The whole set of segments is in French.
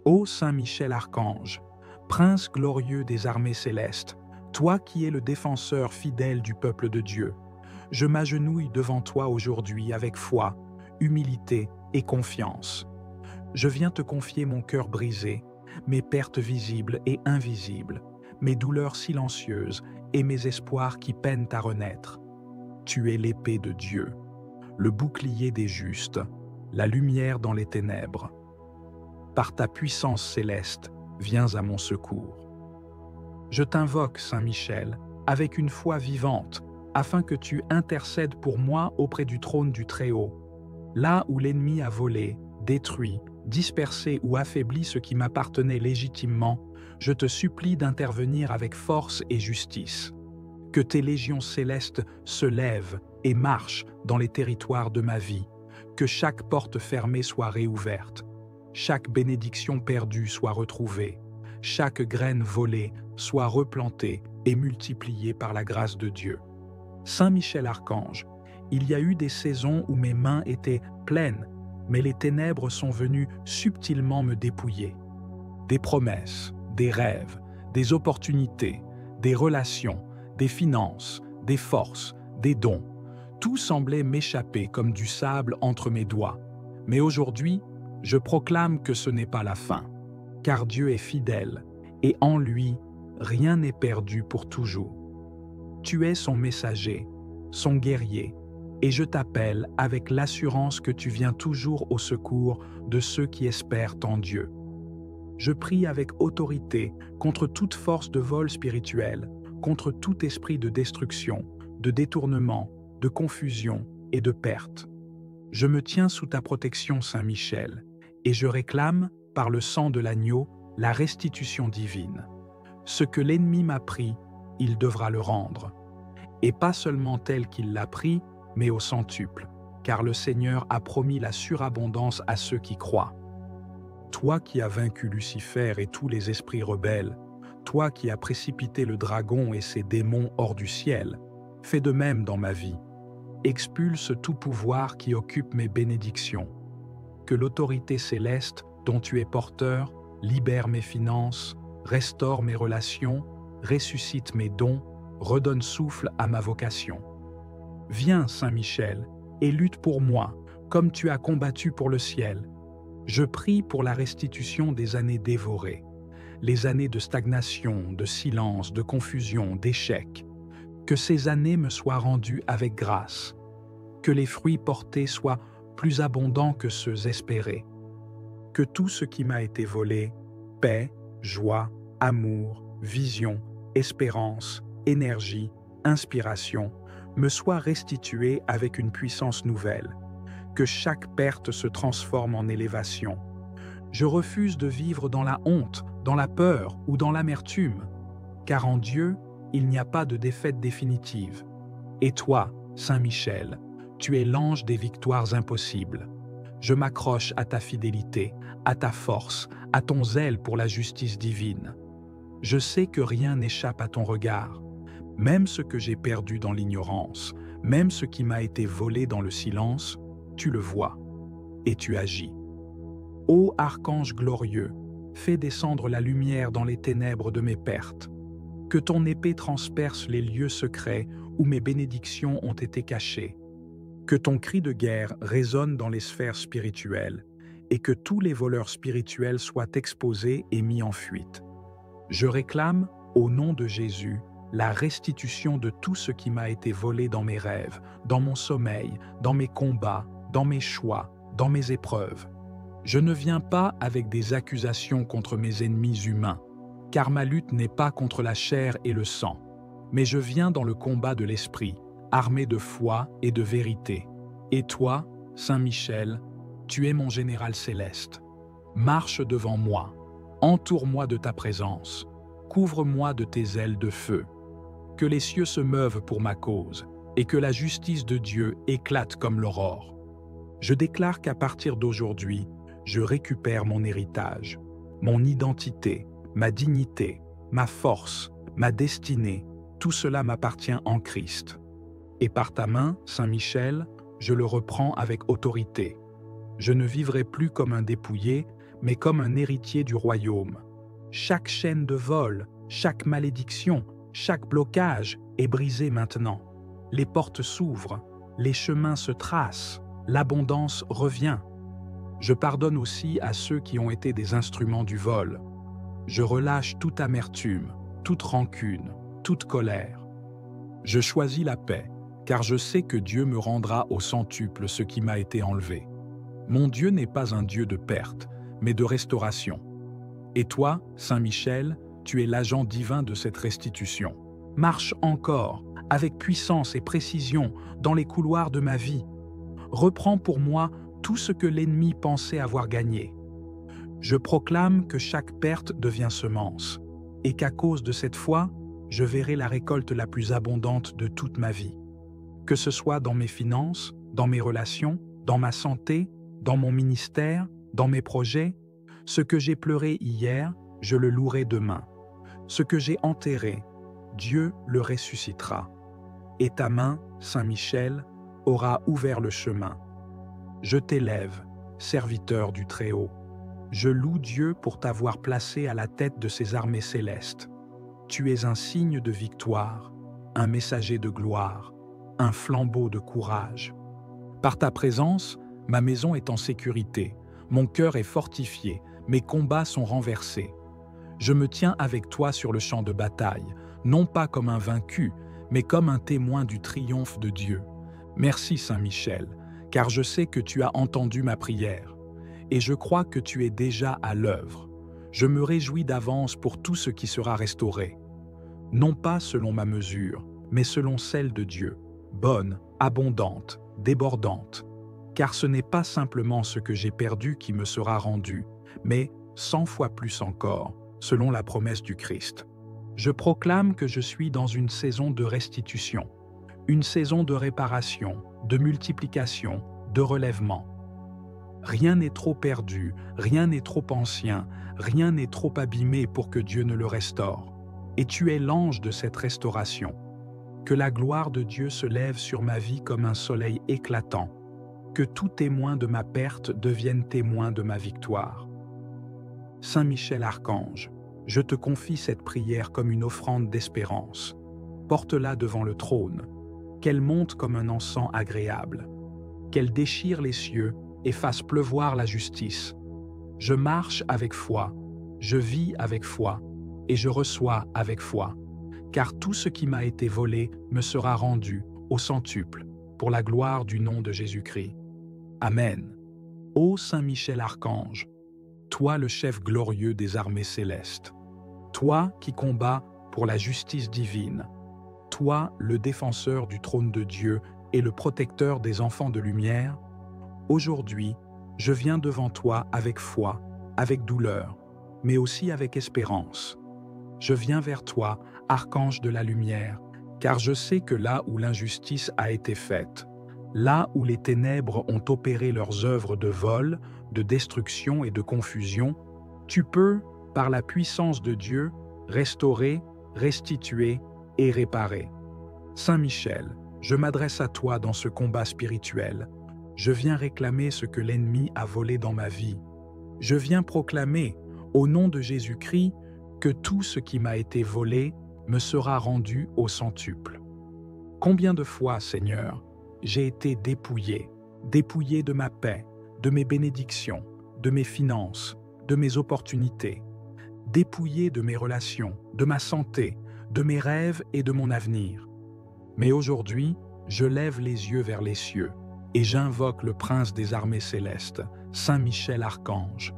Ô Saint Michel Archange, prince glorieux des armées célestes, toi qui es le défenseur fidèle du peuple de Dieu, je m'agenouille devant toi aujourd'hui avec foi, humilité et confiance. Je viens te confier mon cœur brisé, mes pertes visibles et invisibles, mes douleurs silencieuses et mes espoirs qui peinent à renaître. Tu es l'épée de Dieu, le bouclier des justes, la lumière dans les ténèbres. Par ta puissance céleste, viens à mon secours. Je t'invoque, Saint Michel, avec une foi vivante, afin que tu intercèdes pour moi auprès du trône du Très-Haut, là où l'ennemi a volé, détruit, dispersé ou affaibli ce qui m'appartenait légitimement. Je te supplie d'intervenir avec force et justice. Que tes légions célestes se lèvent et marchent dans les territoires de ma vie, que chaque porte fermée soit réouverte, chaque bénédiction perdue soit retrouvée, chaque graine volée soit replantée et multipliée par la grâce de Dieu. Saint Michel Archange, il y a eu des saisons où mes mains étaient pleines, mais les ténèbres sont venues subtilement me dépouiller. Des promesses, des rêves, des opportunités, des relations, des finances, des forces, des dons. Tout semblait m'échapper comme du sable entre mes doigts. Mais aujourd'hui, je proclame que ce n'est pas la fin, car Dieu est fidèle, et en lui, rien n'est perdu pour toujours. Tu es son messager, son guerrier, et je t'appelle avec l'assurance que tu viens toujours au secours de ceux qui espèrent en Dieu. Je prie avec autorité contre toute force de vol spirituel, contre tout esprit de destruction, de détournement, de confusion et de perte. Je me tiens sous ta protection, Saint Michel, et je réclame, par le sang de l'agneau, la restitution divine. Ce que l'ennemi m'a pris, il devra le rendre. Et pas seulement tel qu'il l'a pris, mais au centuple, car le Seigneur a promis la surabondance à ceux qui croient. Toi qui as vaincu Lucifer et tous les esprits rebelles, toi qui as précipité le dragon et ses démons hors du ciel, fais de même dans ma vie. Expulse tout pouvoir qui occupe mes bénédictions. Que l'autorité céleste dont tu es porteur libère mes finances, restaure mes relations, ressuscite mes dons, redonne souffle à ma vocation. Viens, Saint Michel, et lutte pour moi, comme tu as combattu pour le ciel. Je prie pour la restitution des années dévorées, les années de stagnation, de silence, de confusion, d'échec. Que ces années me soient rendues avec grâce, que les fruits portés soient plus abondants que ceux espérés, que tout ce qui m'a été volé, paix, joie, amour, vision, espérance, énergie, inspiration, me soit restitué avec une puissance nouvelle, que chaque perte se transforme en élévation. Je refuse de vivre dans la honte, dans la peur ou dans l'amertume, car en Dieu, il n'y a pas de défaite définitive. Et toi, Saint Michel, tu es l'ange des victoires impossibles. Je m'accroche à ta fidélité, à ta force, à ton zèle pour la justice divine. Je sais que rien n'échappe à ton regard, même ce que j'ai perdu dans l'ignorance, même ce qui m'a été volé dans le silence, tu le vois et tu agis. Ô archange glorieux, fais descendre la lumière dans les ténèbres de mes pertes. Que ton épée transperce les lieux secrets où mes bénédictions ont été cachées. Que ton cri de guerre résonne dans les sphères spirituelles et que tous les voleurs spirituels soient exposés et mis en fuite. Je réclame, au nom de Jésus, la restitution de tout ce qui m'a été volé dans mes rêves, dans mon sommeil, dans mes combats, dans mes choix, dans mes épreuves. Je ne viens pas avec des accusations contre mes ennemis humains, car ma lutte n'est pas contre la chair et le sang, mais je viens dans le combat de l'esprit, armé de foi et de vérité. Et toi, Saint Michel, tu es mon général céleste. Marche devant moi, entoure-moi de ta présence, couvre-moi de tes ailes de feu. Que les cieux se meuvent pour ma cause, et que la justice de Dieu éclate comme l'aurore. Je déclare qu'à partir d'aujourd'hui, je récupère mon héritage, mon identité, ma dignité, ma force, ma destinée, tout cela m'appartient en Christ. Et par ta main, Saint Michel, je le reprends avec autorité. Je ne vivrai plus comme un dépouillé, mais comme un héritier du royaume. Chaque chaîne de vol, chaque malédiction, chaque blocage est brisé maintenant. Les portes s'ouvrent, les chemins se tracent, l'abondance revient. Je pardonne aussi à ceux qui ont été des instruments du vol. Je relâche toute amertume, toute rancune, toute colère. Je choisis la paix, car je sais que Dieu me rendra au centuple ce qui m'a été enlevé. Mon Dieu n'est pas un Dieu de perte, mais de restauration. Et toi, Saint Michel, tu es l'agent divin de cette restitution. Marche encore, avec puissance et précision, dans les couloirs de ma vie. Reprends pour moi tout ce que l'ennemi pensait avoir gagné. Je proclame que chaque perte devient semence, et qu'à cause de cette foi, je verrai la récolte la plus abondante de toute ma vie. Que ce soit dans mes finances, dans mes relations, dans ma santé, dans mon ministère, dans mes projets, ce que j'ai pleuré hier, je le louerai demain. Ce que j'ai enterré, Dieu le ressuscitera. Et ta main, Saint Michel, aura ouvert le chemin. Je t'élève, serviteur du Très-Haut. Je loue Dieu pour t'avoir placé à la tête de ses armées célestes. Tu es un signe de victoire, un messager de gloire, un flambeau de courage. Par ta présence, ma maison est en sécurité, mon cœur est fortifié, mes combats sont renversés. Je me tiens avec toi sur le champ de bataille, non pas comme un vaincu, mais comme un témoin du triomphe de Dieu. Merci Saint Michel, car je sais que tu as entendu ma prière, et je crois que tu es déjà à l'œuvre. Je me réjouis d'avance pour tout ce qui sera restauré. Non pas selon ma mesure, mais selon celle de Dieu, bonne, abondante, débordante. Car ce n'est pas simplement ce que j'ai perdu qui me sera rendu, mais 100 fois plus encore, selon la promesse du Christ. Je proclame que je suis dans une saison de restitution, une saison de réparation, de multiplication, de relèvement. Rien n'est trop perdu, rien n'est trop ancien, rien n'est trop abîmé pour que Dieu ne le restaure. Et tu es l'ange de cette restauration. Que la gloire de Dieu se lève sur ma vie comme un soleil éclatant. Que tout témoin de ma perte devienne témoin de ma victoire. Saint Michel Archange, je te confie cette prière comme une offrande d'espérance. Porte-la devant le trône, qu'elle monte comme un encens agréable, qu'elle déchire les cieux et fasse pleuvoir la justice. Je marche avec foi, je vis avec foi, et je reçois avec foi, car tout ce qui m'a été volé me sera rendu au centuple, pour la gloire du nom de Jésus-Christ. Amen. Ô Saint Michel Archange, toi le chef glorieux des armées célestes, toi qui combats pour la justice divine, toi le défenseur du trône de Dieu et le protecteur des enfants de lumière, aujourd'hui, je viens devant toi avec foi, avec douleur, mais aussi avec espérance. Je viens vers toi, archange de la lumière, car je sais que là où l'injustice a été faite, là où les ténèbres ont opéré leurs œuvres de vol, de destruction et de confusion, tu peux, par la puissance de Dieu, restaurer, restituer et réparer. Saint Michel, je m'adresse à toi dans ce combat spirituel. Je viens réclamer ce que l'ennemi a volé dans ma vie. Je viens proclamer, au nom de Jésus-Christ, que tout ce qui m'a été volé me sera rendu au centuple. Combien de fois, Seigneur, j'ai été dépouillé de ma paix, de mes bénédictions, de mes finances, de mes opportunités, dépouillé de mes relations, de ma santé, de mes rêves et de mon avenir. Mais aujourd'hui, je lève les yeux vers les cieux et j'invoque le prince des armées célestes, Saint Michel Archange.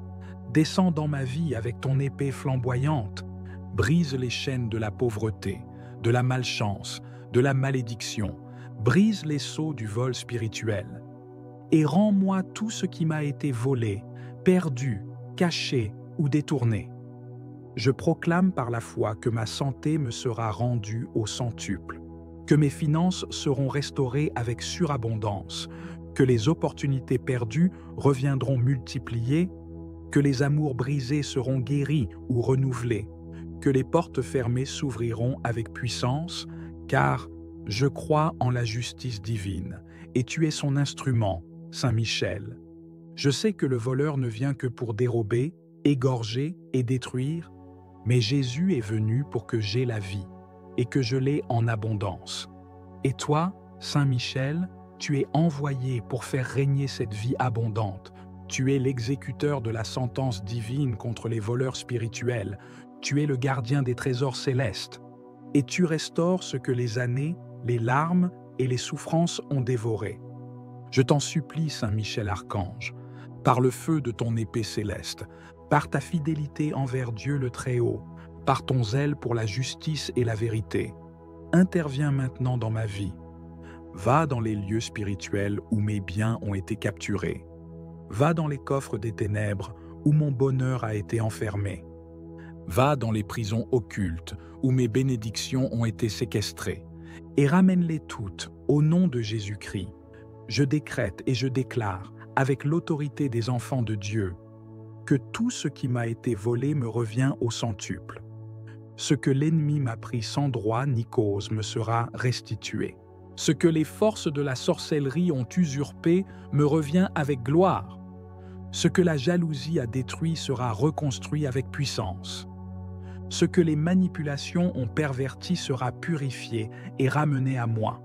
Descends dans ma vie avec ton épée flamboyante, brise les chaînes de la pauvreté, de la malchance, de la malédiction, brise les sceaux du vol spirituel, et rends-moi tout ce qui m'a été volé, perdu, caché ou détourné. Je proclame par la foi que ma santé me sera rendue au centuple, que mes finances seront restaurées avec surabondance, que les opportunités perdues reviendront multipliées, que les amours brisés seront guéris ou renouvelés, que les portes fermées s'ouvriront avec puissance, car je crois en la justice divine, et tu es son instrument, Saint Michel. Je sais que le voleur ne vient que pour dérober, égorger et détruire, mais Jésus est venu pour que j'aie la vie, et que je l'ai en abondance. Et toi, Saint Michel, tu es envoyé pour faire régner cette vie abondante. Tu es l'exécuteur de la sentence divine contre les voleurs spirituels. Tu es le gardien des trésors célestes. Et tu restaures ce que les années, les larmes et les souffrances ont dévoré. Je t'en supplie, Saint Michel Archange, par le feu de ton épée céleste, par ta fidélité envers Dieu le Très-Haut, par ton zèle pour la justice et la vérité, interviens maintenant dans ma vie. Va dans les lieux spirituels où mes biens ont été capturés. Va dans les coffres des ténèbres où mon bonheur a été enfermé. Va dans les prisons occultes où mes bénédictions ont été séquestrées, et ramène-les toutes au nom de Jésus-Christ. Je décrète et je déclare, avec l'autorité des enfants de Dieu, que tout ce qui m'a été volé me revient au centuple. Ce que l'ennemi m'a pris sans droit ni cause me sera restitué. Ce que les forces de la sorcellerie ont usurpé me revient avec gloire. Ce que la jalousie a détruit sera reconstruit avec puissance. Ce que les manipulations ont perverti sera purifié et ramené à moi.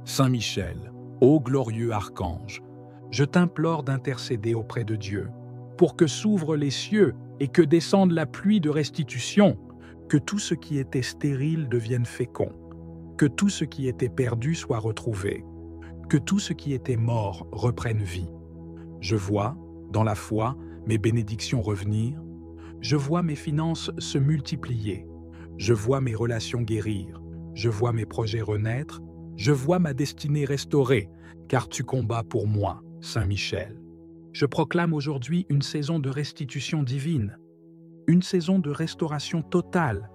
Saint Michel, ô glorieux archange, je t'implore d'intercéder auprès de Dieu, pour que s'ouvrent les cieux et que descende la pluie de restitution, que tout ce qui était stérile devienne fécond, que tout ce qui était perdu soit retrouvé, que tout ce qui était mort reprenne vie. Je vois, dans la foi, mes bénédictions revenir, je vois mes finances se multiplier, je vois mes relations guérir, je vois mes projets renaître, je vois ma destinée restaurée, car tu combats pour moi, Saint Michel. Je proclame aujourd'hui une saison de restitution divine, une saison de restauration totale,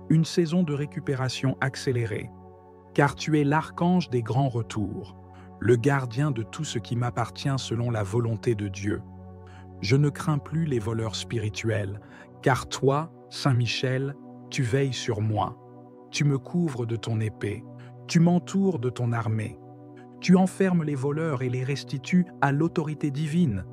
une saison de récupération accélérée, car tu es l'archange des grands retours, le gardien de tout ce qui m'appartient selon la volonté de Dieu. Je ne crains plus les voleurs spirituels, car toi, Saint Michel, tu veilles sur moi. Tu me couvres de ton épée, tu m'entoures de ton armée. Tu enfermes les voleurs et les restitues à l'autorité divine.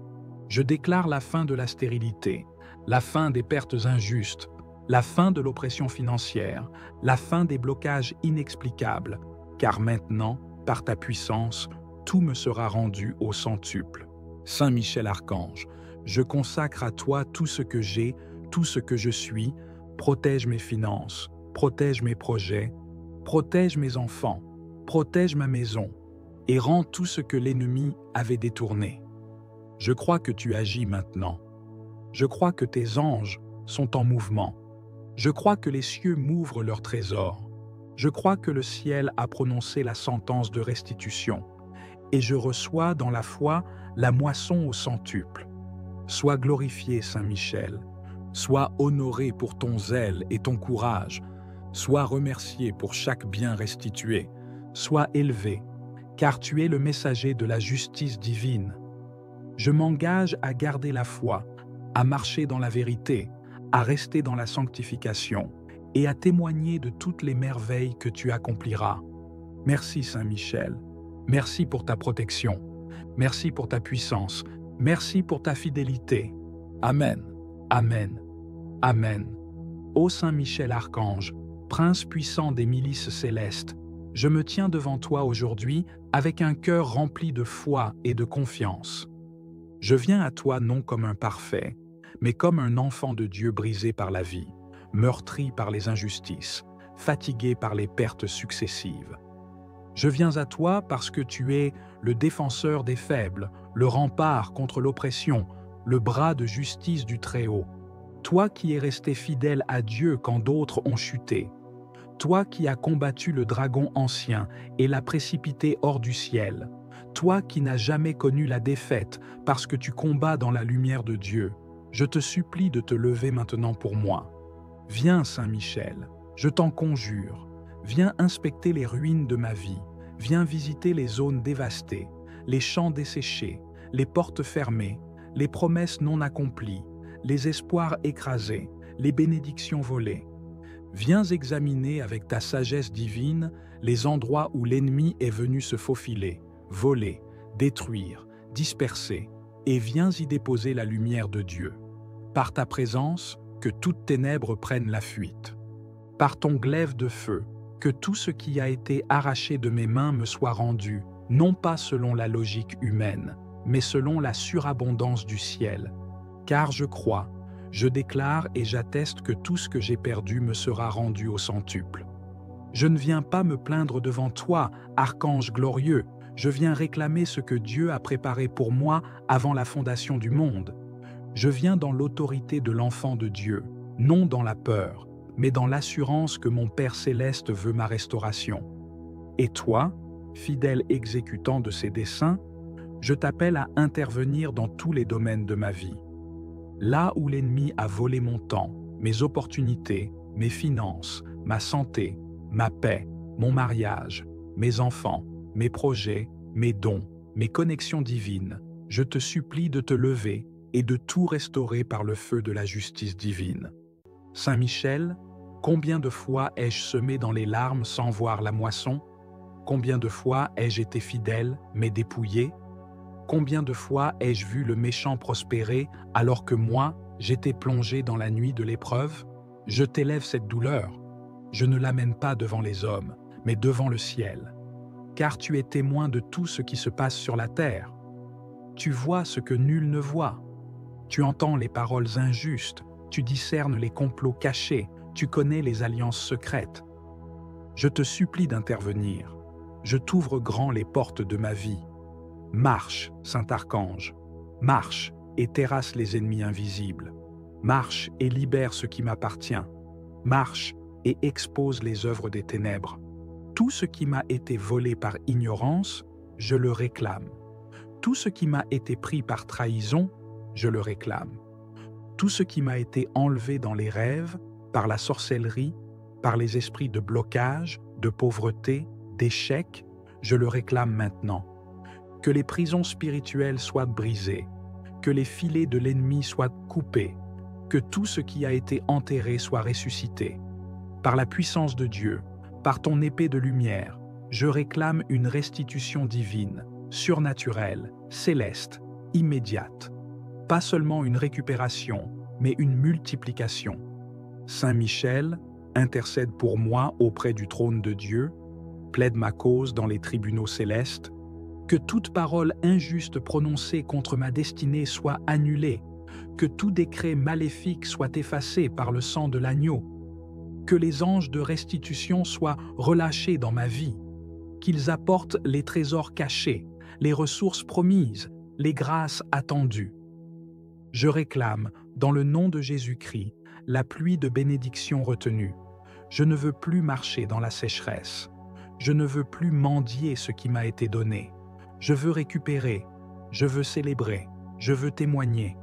Je déclare la fin de la stérilité, la fin des pertes injustes, la fin de l'oppression financière, la fin des blocages inexplicables, car maintenant, par ta puissance, tout me sera rendu au centuple. Saint Michel Archange, je consacre à toi tout ce que j'ai, tout ce que je suis, protège mes finances, protège mes projets, protège mes enfants, protège ma maison, et rends tout ce que l'ennemi avait détourné. Je crois que tu agis maintenant. Je crois que tes anges sont en mouvement. Je crois que les cieux m'ouvrent leurs trésors. Je crois que le ciel a prononcé la sentence de restitution. Et je reçois dans la foi la moisson au centuple. Sois glorifié, Saint Michel. Sois honoré pour ton zèle et ton courage. Sois remercié pour chaque bien restitué. Sois élevé, car tu es le messager de la justice divine. Je m'engage à garder la foi, à marcher dans la vérité, à rester dans la sanctification et à témoigner de toutes les merveilles que tu accompliras. Merci Saint Michel. Merci pour ta protection. Merci pour ta puissance. Merci pour ta fidélité. Amen. Amen. Amen. Ô Saint Michel Archange, Prince puissant des milices célestes, je me tiens devant toi aujourd'hui avec un cœur rempli de foi et de confiance. Je viens à toi non comme un parfait, mais comme un enfant de Dieu brisé par la vie, meurtri par les injustices, fatigué par les pertes successives. Je viens à toi parce que tu es le défenseur des faibles, le rempart contre l'oppression, le bras de justice du Très-Haut. Toi qui es resté fidèle à Dieu quand d'autres ont chuté. Toi qui as combattu le dragon ancien et l'as précipité hors du ciel. Toi qui n'as jamais connu la défaite parce que tu combats dans la lumière de Dieu. Je te supplie de te lever maintenant pour moi. Viens, Saint Michel, je t'en conjure. Viens inspecter les ruines de ma vie. Viens visiter les zones dévastées, les champs desséchés, les portes fermées, les promesses non accomplies, les espoirs écrasés, les bénédictions volées. Viens examiner avec ta sagesse divine les endroits où l'ennemi est venu se faufiler, voler, détruire, disperser. et viens y déposer la lumière de Dieu. Par ta présence, que toutes ténèbres prennent la fuite. Par ton glaive de feu, que tout ce qui a été arraché de mes mains me soit rendu, non pas selon la logique humaine, mais selon la surabondance du ciel. Car je crois, je déclare et j'atteste que tout ce que j'ai perdu me sera rendu au centuple. Je ne viens pas me plaindre devant toi, archange glorieux, je viens réclamer ce que Dieu a préparé pour moi avant la fondation du monde. Je viens dans l'autorité de l'enfant de Dieu, non dans la peur, mais dans l'assurance que mon Père céleste veut ma restauration. Et toi, fidèle exécutant de ses desseins, je t'appelle à intervenir dans tous les domaines de ma vie. Là où l'ennemi a volé mon temps, mes opportunités, mes finances, ma santé, ma paix, mon mariage, mes enfants, mes projets, mes dons, mes connexions divines, je te supplie de te lever et de tout restaurer par le feu de la justice divine. Saint Michel, combien de fois ai-je semé dans les larmes sans voir la moisson? Combien de fois ai-je été fidèle, mais dépouillé? Combien de fois ai-je vu le méchant prospérer alors que moi, j'étais plongé dans la nuit de l'épreuve? Je t'élève cette douleur. Je ne l'amène pas devant les hommes, mais devant le ciel. Car tu es témoin de tout ce qui se passe sur la terre. Tu vois ce que nul ne voit. Tu entends les paroles injustes, tu discernes les complots cachés, tu connais les alliances secrètes. Je te supplie d'intervenir. Je t'ouvre grand les portes de ma vie. Marche, Saint Archange, marche et terrasse les ennemis invisibles. Marche et libère ce qui m'appartient. Marche et expose les œuvres des ténèbres. Tout ce qui m'a été volé par ignorance, je le réclame. Tout ce qui m'a été pris par trahison, je le réclame. Tout ce qui m'a été enlevé dans les rêves, par la sorcellerie, par les esprits de blocage, de pauvreté, d'échec, je le réclame maintenant. Que les prisons spirituelles soient brisées, que les filets de l'ennemi soient coupés, que tout ce qui a été enterré soit ressuscité. Par la puissance de Dieu, par ton épée de lumière, je réclame une restitution divine, surnaturelle, céleste, immédiate. Pas seulement une récupération, mais une multiplication. Saint Michel, intercède pour moi auprès du trône de Dieu, plaide ma cause dans les tribunaux célestes, que toute parole injuste prononcée contre ma destinée soit annulée, que tout décret maléfique soit effacé par le sang de l'agneau, que les anges de restitution soient relâchés dans ma vie, qu'ils apportent les trésors cachés, les ressources promises, les grâces attendues. Je réclame, dans le nom de Jésus-Christ, la pluie de bénédiction retenue. Je ne veux plus marcher dans la sécheresse. Je ne veux plus mendier ce qui m'a été donné. Je veux récupérer, je veux célébrer, je veux témoigner.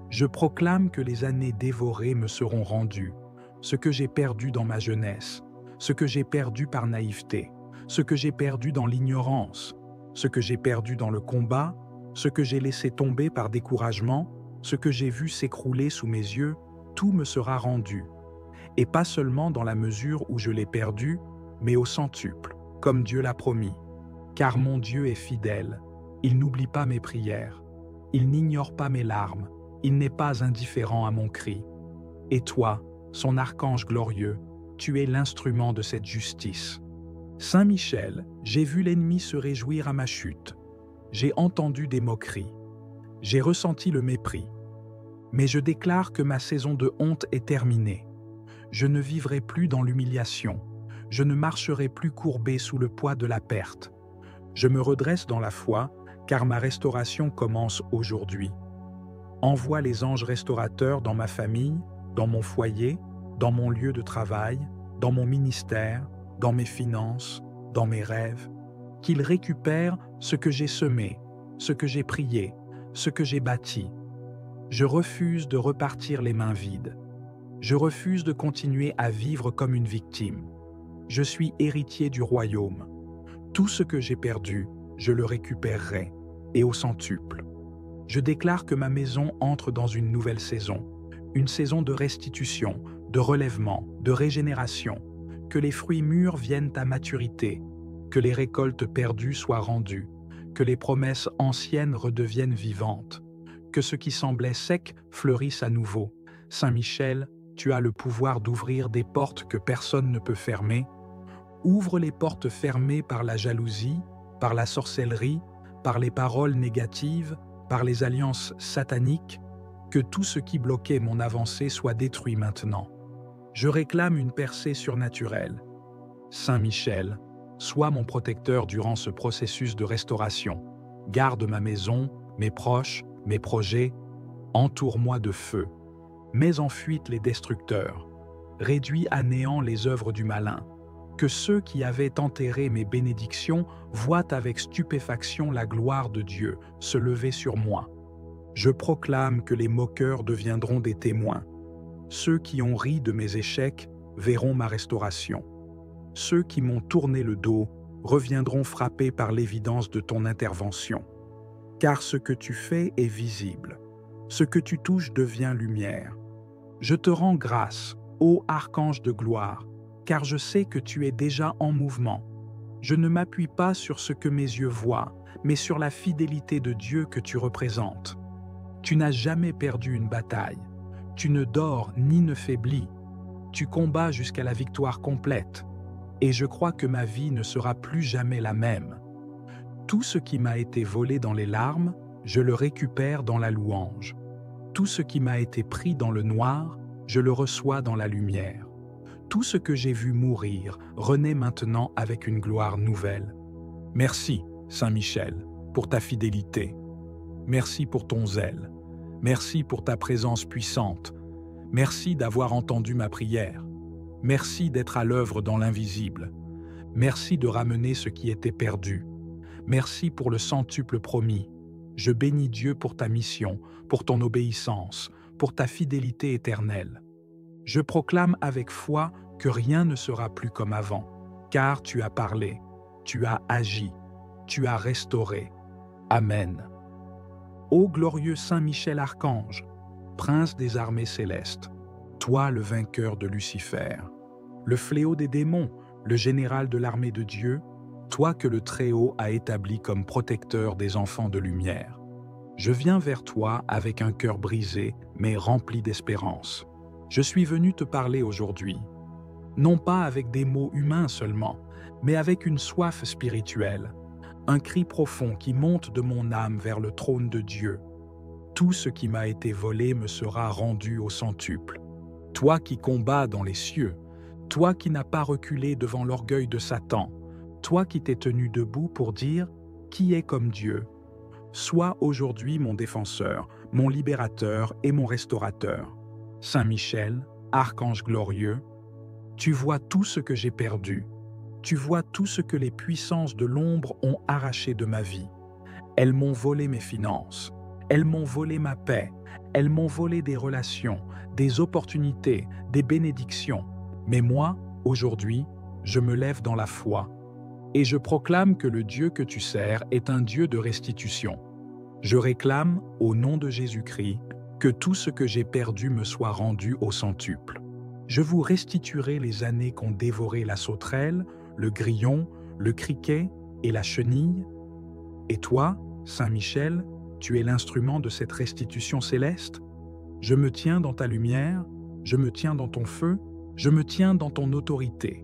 Je proclame que les années dévorées me seront rendues, ce que j'ai perdu dans ma jeunesse, ce que j'ai perdu par naïveté, ce que j'ai perdu dans l'ignorance, ce que j'ai perdu dans le combat, ce que j'ai laissé tomber par découragement, ce que j'ai vu s'écrouler sous mes yeux, tout me sera rendu. Et pas seulement dans la mesure où je l'ai perdu, mais au centuple, comme Dieu l'a promis. Car mon Dieu est fidèle, il n'oublie pas mes prières, il n'ignore pas mes larmes, il n'est pas indifférent à mon cri. Et toi, son archange glorieux, tu es l'instrument de cette justice. Saint Michel, j'ai vu l'ennemi se réjouir à ma chute. J'ai entendu des moqueries. J'ai ressenti le mépris. Mais je déclare que ma saison de honte est terminée. Je ne vivrai plus dans l'humiliation. Je ne marcherai plus courbé sous le poids de la perte. Je me redresse dans la foi, car ma restauration commence aujourd'hui. Envoie les anges restaurateurs dans ma famille, dans mon foyer, dans mon lieu de travail, dans mon ministère, dans mes finances, dans mes rêves, qu'ils récupèrent ce que j'ai semé, ce que j'ai prié, ce que j'ai bâti. Je refuse de repartir les mains vides. Je refuse de continuer à vivre comme une victime. Je suis héritier du royaume. Tout ce que j'ai perdu, je le récupérerai, et au centuple. Je déclare que ma maison entre dans une nouvelle saison, une saison de restitution, de relèvement, de régénération, que les fruits mûrs viennent à maturité, que les récoltes perdues soient rendues, que les promesses anciennes redeviennent vivantes, que ce qui semblait sec fleurisse à nouveau. Saint Michel, tu as le pouvoir d'ouvrir des portes que personne ne peut fermer. Ouvre les portes fermées par la jalousie, par la sorcellerie, par les paroles négatives, par les alliances sataniques, que tout ce qui bloquait mon avancée soit détruit maintenant. Je réclame une percée surnaturelle. Saint Michel, sois mon protecteur durant ce processus de restauration. Garde ma maison, mes proches, mes projets, entoure-moi de feu. Mets en fuite les destructeurs. Réduis à néant les œuvres du malin. Que ceux qui avaient enterré mes bénédictions voient avec stupéfaction la gloire de Dieu se lever sur moi. Je proclame que les moqueurs deviendront des témoins. Ceux qui ont ri de mes échecs verront ma restauration. Ceux qui m'ont tourné le dos reviendront frappés par l'évidence de ton intervention. Car ce que tu fais est visible. Ce que tu touches devient lumière. Je te rends grâce, ô archange de gloire, car je sais que tu es déjà en mouvement. Je ne m'appuie pas sur ce que mes yeux voient, mais sur la fidélité de Dieu que tu représentes. Tu n'as jamais perdu une bataille. Tu ne dors ni ne faiblis. Tu combats jusqu'à la victoire complète. Et je crois que ma vie ne sera plus jamais la même. Tout ce qui m'a été volé dans les larmes, je le récupère dans la louange. Tout ce qui m'a été pris dans le noir, je le reçois dans la lumière. Tout ce que j'ai vu mourir renaît maintenant avec une gloire nouvelle. Merci, Saint Michel, pour ta fidélité. Merci pour ton zèle. Merci pour ta présence puissante. Merci d'avoir entendu ma prière. Merci d'être à l'œuvre dans l'invisible. Merci de ramener ce qui était perdu. Merci pour le centuple promis. Je bénis Dieu pour ta mission, pour ton obéissance, pour ta fidélité éternelle. Je proclame avec foi que rien ne sera plus comme avant, car tu as parlé, tu as agi, tu as restauré. Amen. Ô glorieux Saint Michel Archange, prince des armées célestes, toi le vainqueur de Lucifer, le fléau des démons, le général de l'armée de Dieu, toi que le Très-Haut a établi comme protecteur des enfants de lumière. Je viens vers toi avec un cœur brisé, mais rempli d'espérance. Je suis venu te parler aujourd'hui, non pas avec des mots humains seulement, mais avec une soif spirituelle, un cri profond qui monte de mon âme vers le trône de Dieu. Tout ce qui m'a été volé me sera rendu au centuple. Toi qui combats dans les cieux, toi qui n'as pas reculé devant l'orgueil de Satan, toi qui t'es tenu debout pour dire « Qui est comme Dieu ?» Sois aujourd'hui mon défenseur, mon libérateur et mon restaurateur. Saint Michel, archange glorieux, tu vois tout ce que j'ai perdu. Tu vois tout ce que les puissances de l'ombre ont arraché de ma vie. Elles m'ont volé mes finances. Elles m'ont volé ma paix. Elles m'ont volé des relations, des opportunités, des bénédictions. Mais moi, aujourd'hui, je me lève dans la foi. Et je proclame que le Dieu que tu sers est un Dieu de restitution. Je réclame, au nom de Jésus-Christ, que tout ce que j'ai perdu me soit rendu au centuple. Je vous restituerai les années qu'ont dévoré la sauterelle, le grillon, le criquet et la chenille. Et toi, Saint Michel, tu es l'instrument de cette restitution céleste. Je me tiens dans ta lumière, je me tiens dans ton feu, je me tiens dans ton autorité.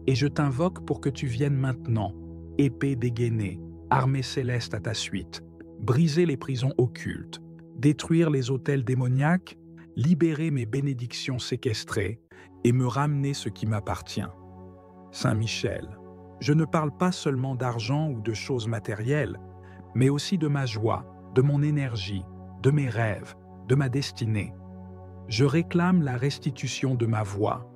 Et je t'invoque pour que tu viennes maintenant, épée dégainée, armée céleste à ta suite, briser les prisons occultes, détruire les autels démoniaques, libérer mes bénédictions séquestrées et me ramener ce qui m'appartient. Saint Michel, je ne parle pas seulement d'argent ou de choses matérielles, mais aussi de ma joie, de mon énergie, de mes rêves, de ma destinée. Je réclame la restitution de ma voix,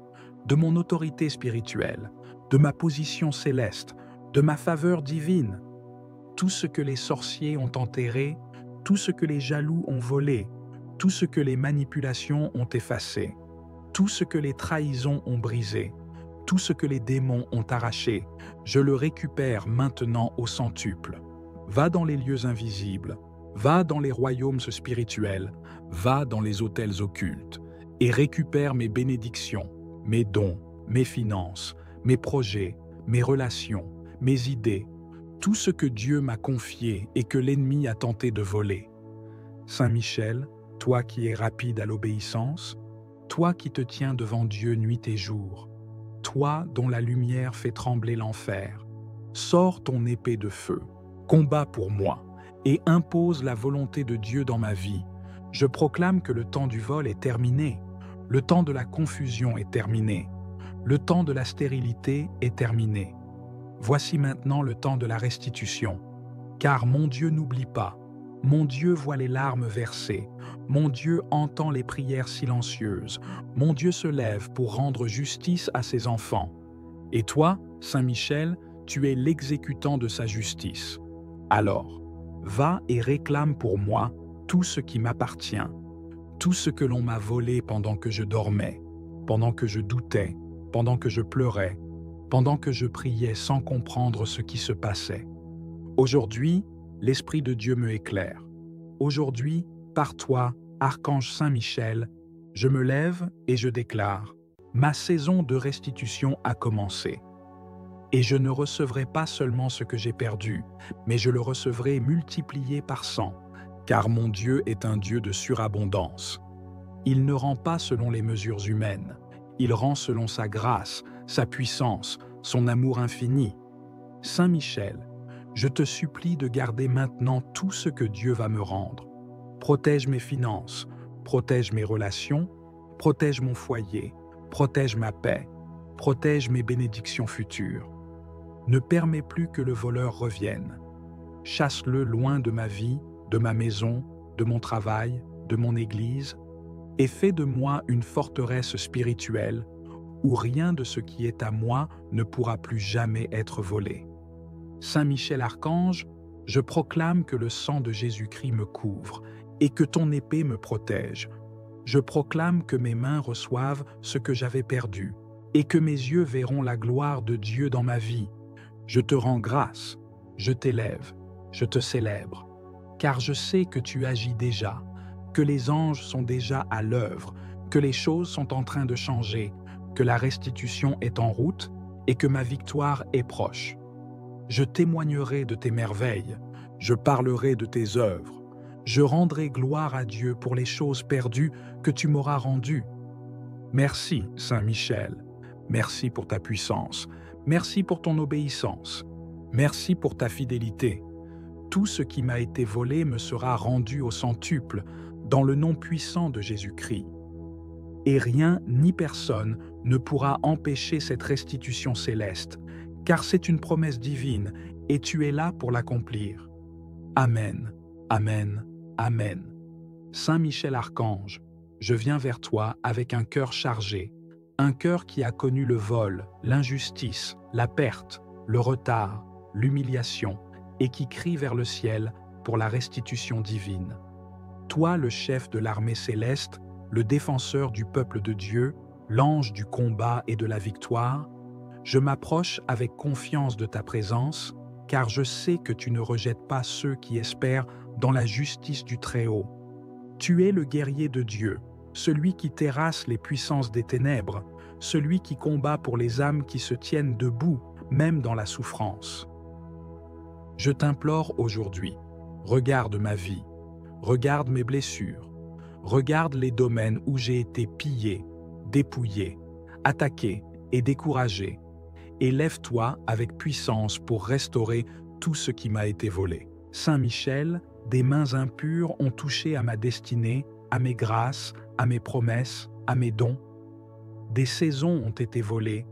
de mon autorité spirituelle, de ma position céleste, de ma faveur divine. Tout ce que les sorciers ont enterré, tout ce que les jaloux ont volé, tout ce que les manipulations ont effacé, tout ce que les trahisons ont brisé, tout ce que les démons ont arraché, je le récupère maintenant au centuple. Va dans les lieux invisibles, va dans les royaumes spirituels, va dans les autels occultes, et récupère mes bénédictions, mes dons, mes finances, mes projets, mes relations, mes idées, tout ce que Dieu m'a confié et que l'ennemi a tenté de voler. Saint Michel, toi qui es rapide à l'obéissance, toi qui te tiens devant Dieu nuit et jour, toi dont la lumière fait trembler l'enfer, sors ton épée de feu, combat pour moi, et impose la volonté de Dieu dans ma vie. Je proclame que le temps du vol est terminé, le temps de la confusion est terminé, le temps de la stérilité est terminé. Voici maintenant le temps de la restitution, car mon Dieu n'oublie pas, mon Dieu voit les larmes versées, mon Dieu entend les prières silencieuses, mon Dieu se lève pour rendre justice à ses enfants. Et toi, Saint Michel, tu es l'exécutant de sa justice. Alors, va et réclame pour moi tout ce qui m'appartient, tout ce que l'on m'a volé pendant que je dormais, pendant que je doutais, pendant que je pleurais, pendant que je priais sans comprendre ce qui se passait. Aujourd'hui, l'Esprit de Dieu me éclaire. Aujourd'hui, par toi, Archange Saint Michel, je me lève et je déclare, ma saison de restitution a commencé. Et je ne recevrai pas seulement ce que j'ai perdu, mais je le recevrai multiplié par 100, car mon Dieu est un Dieu de surabondance. Il ne rend pas selon les mesures humaines, il rend selon sa grâce, sa puissance, son amour infini. Saint Michel, je te supplie de garder maintenant tout ce que Dieu va me rendre. Protège mes finances, protège mes relations, protège mon foyer, protège ma paix, protège mes bénédictions futures. Ne permets plus que le voleur revienne. Chasse-le loin de ma vie, de ma maison, de mon travail, de mon église, et fais de moi une forteresse spirituelle où rien de ce qui est à moi ne pourra plus jamais être volé. Saint Michel Archange, je proclame que le sang de Jésus-Christ me couvre et que ton épée me protège. Je proclame que mes mains reçoivent ce que j'avais perdu et que mes yeux verront la gloire de Dieu dans ma vie. Je te rends grâce, je t'élève, je te célèbre, car je sais que tu agis déjà, que les anges sont déjà à l'œuvre, que les choses sont en train de changer, que la restitution est en route et que ma victoire est proche. Je témoignerai de tes merveilles, je parlerai de tes œuvres, je rendrai gloire à Dieu pour les choses perdues que tu m'auras rendues. Merci, Saint Michel, merci pour ta puissance, merci pour ton obéissance, merci pour ta fidélité. Tout ce qui m'a été volé me sera rendu au centuple, dans le nom puissant de Jésus-Christ. Et rien ni personne ne pourra empêcher cette restitution céleste, car c'est une promesse divine et tu es là pour l'accomplir. Amen, Amen, Amen. Saint Michel Archange, je viens vers toi avec un cœur chargé, un cœur qui a connu le vol, l'injustice, la perte, le retard, l'humiliation, et qui crie vers le ciel pour la restitution divine. Toi, le chef de l'armée céleste, le défenseur du peuple de Dieu, l'ange du combat et de la victoire, je m'approche avec confiance de ta présence, car je sais que tu ne rejettes pas ceux qui espèrent dans la justice du Très-Haut. Tu es le guerrier de Dieu, celui qui terrasse les puissances des ténèbres, celui qui combat pour les âmes qui se tiennent debout, même dans la souffrance. Je t'implore aujourd'hui, regarde ma vie, regarde mes blessures, regarde les domaines où j'ai été pillé, dépouillé, attaqué et découragé, et lève-toi avec puissance pour restaurer tout ce qui m'a été volé. Saint Michel, des mains impures ont touché à ma destinée, à mes grâces, à mes promesses, à mes dons. Des saisons ont été volées,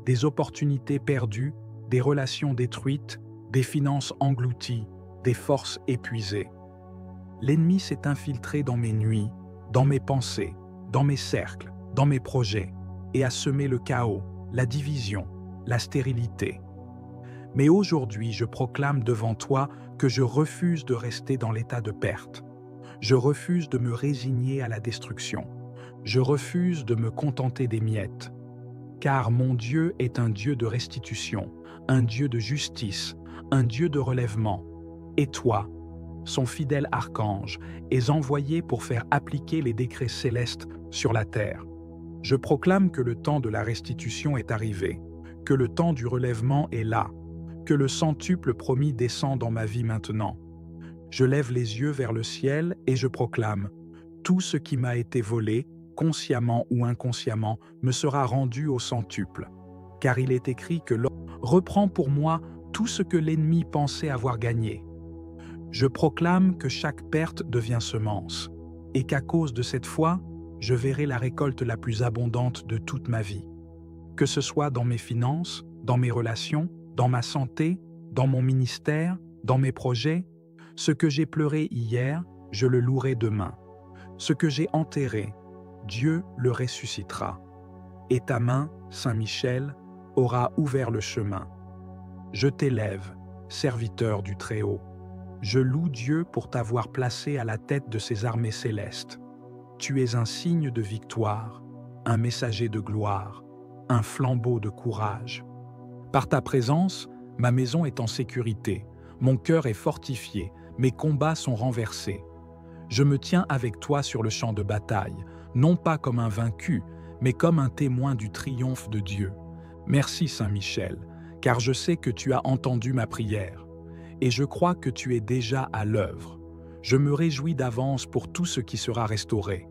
des opportunités perdues, des relations détruites, des finances englouties, des forces épuisées. L'ennemi s'est infiltré dans mes nuits, dans mes pensées, dans mes cercles, dans mes projets, et a semé le chaos, la division, la stérilité. Mais aujourd'hui, je proclame devant toi que je refuse de rester dans l'état de perte. Je refuse de me résigner à la destruction. Je refuse de me contenter des miettes. Car mon Dieu est un Dieu de restitution, un Dieu de justice, un Dieu de relèvement. Et toi, son fidèle archange, es envoyé pour faire appliquer les décrets célestes sur la terre. Je proclame que le temps de la restitution est arrivé, que le temps du relèvement est là, que le centuple promis descend dans ma vie maintenant. Je lève les yeux vers le ciel et je proclame: tout ce qui m'a été volé, consciemment ou inconsciemment, me sera rendu au centuple. Car il est écrit que l'homme reprend pour moi tout ce que l'ennemi pensait avoir gagné. Je proclame que chaque perte devient semence, et qu'à cause de cette foi, je verrai la récolte la plus abondante de toute ma vie. Que ce soit dans mes finances, dans mes relations, dans ma santé, dans mon ministère, dans mes projets, ce que j'ai pleuré hier, je le louerai demain. Ce que j'ai enterré, Dieu le ressuscitera. Et ta main, Saint Michel, aura ouvert le chemin. Je t'élève, serviteur du Très-Haut. Je loue Dieu pour t'avoir placé à la tête de ses armées célestes. Tu es un signe de victoire, un messager de gloire, un flambeau de courage. Par ta présence, ma maison est en sécurité, mon cœur est fortifié, mes combats sont renversés. Je me tiens avec toi sur le champ de bataille, non pas comme un vaincu, mais comme un témoin du triomphe de Dieu. Merci Saint Michel, car je sais que tu as entendu ma prière, et je crois que tu es déjà à l'œuvre. Je me réjouis d'avance pour tout ce qui sera restauré.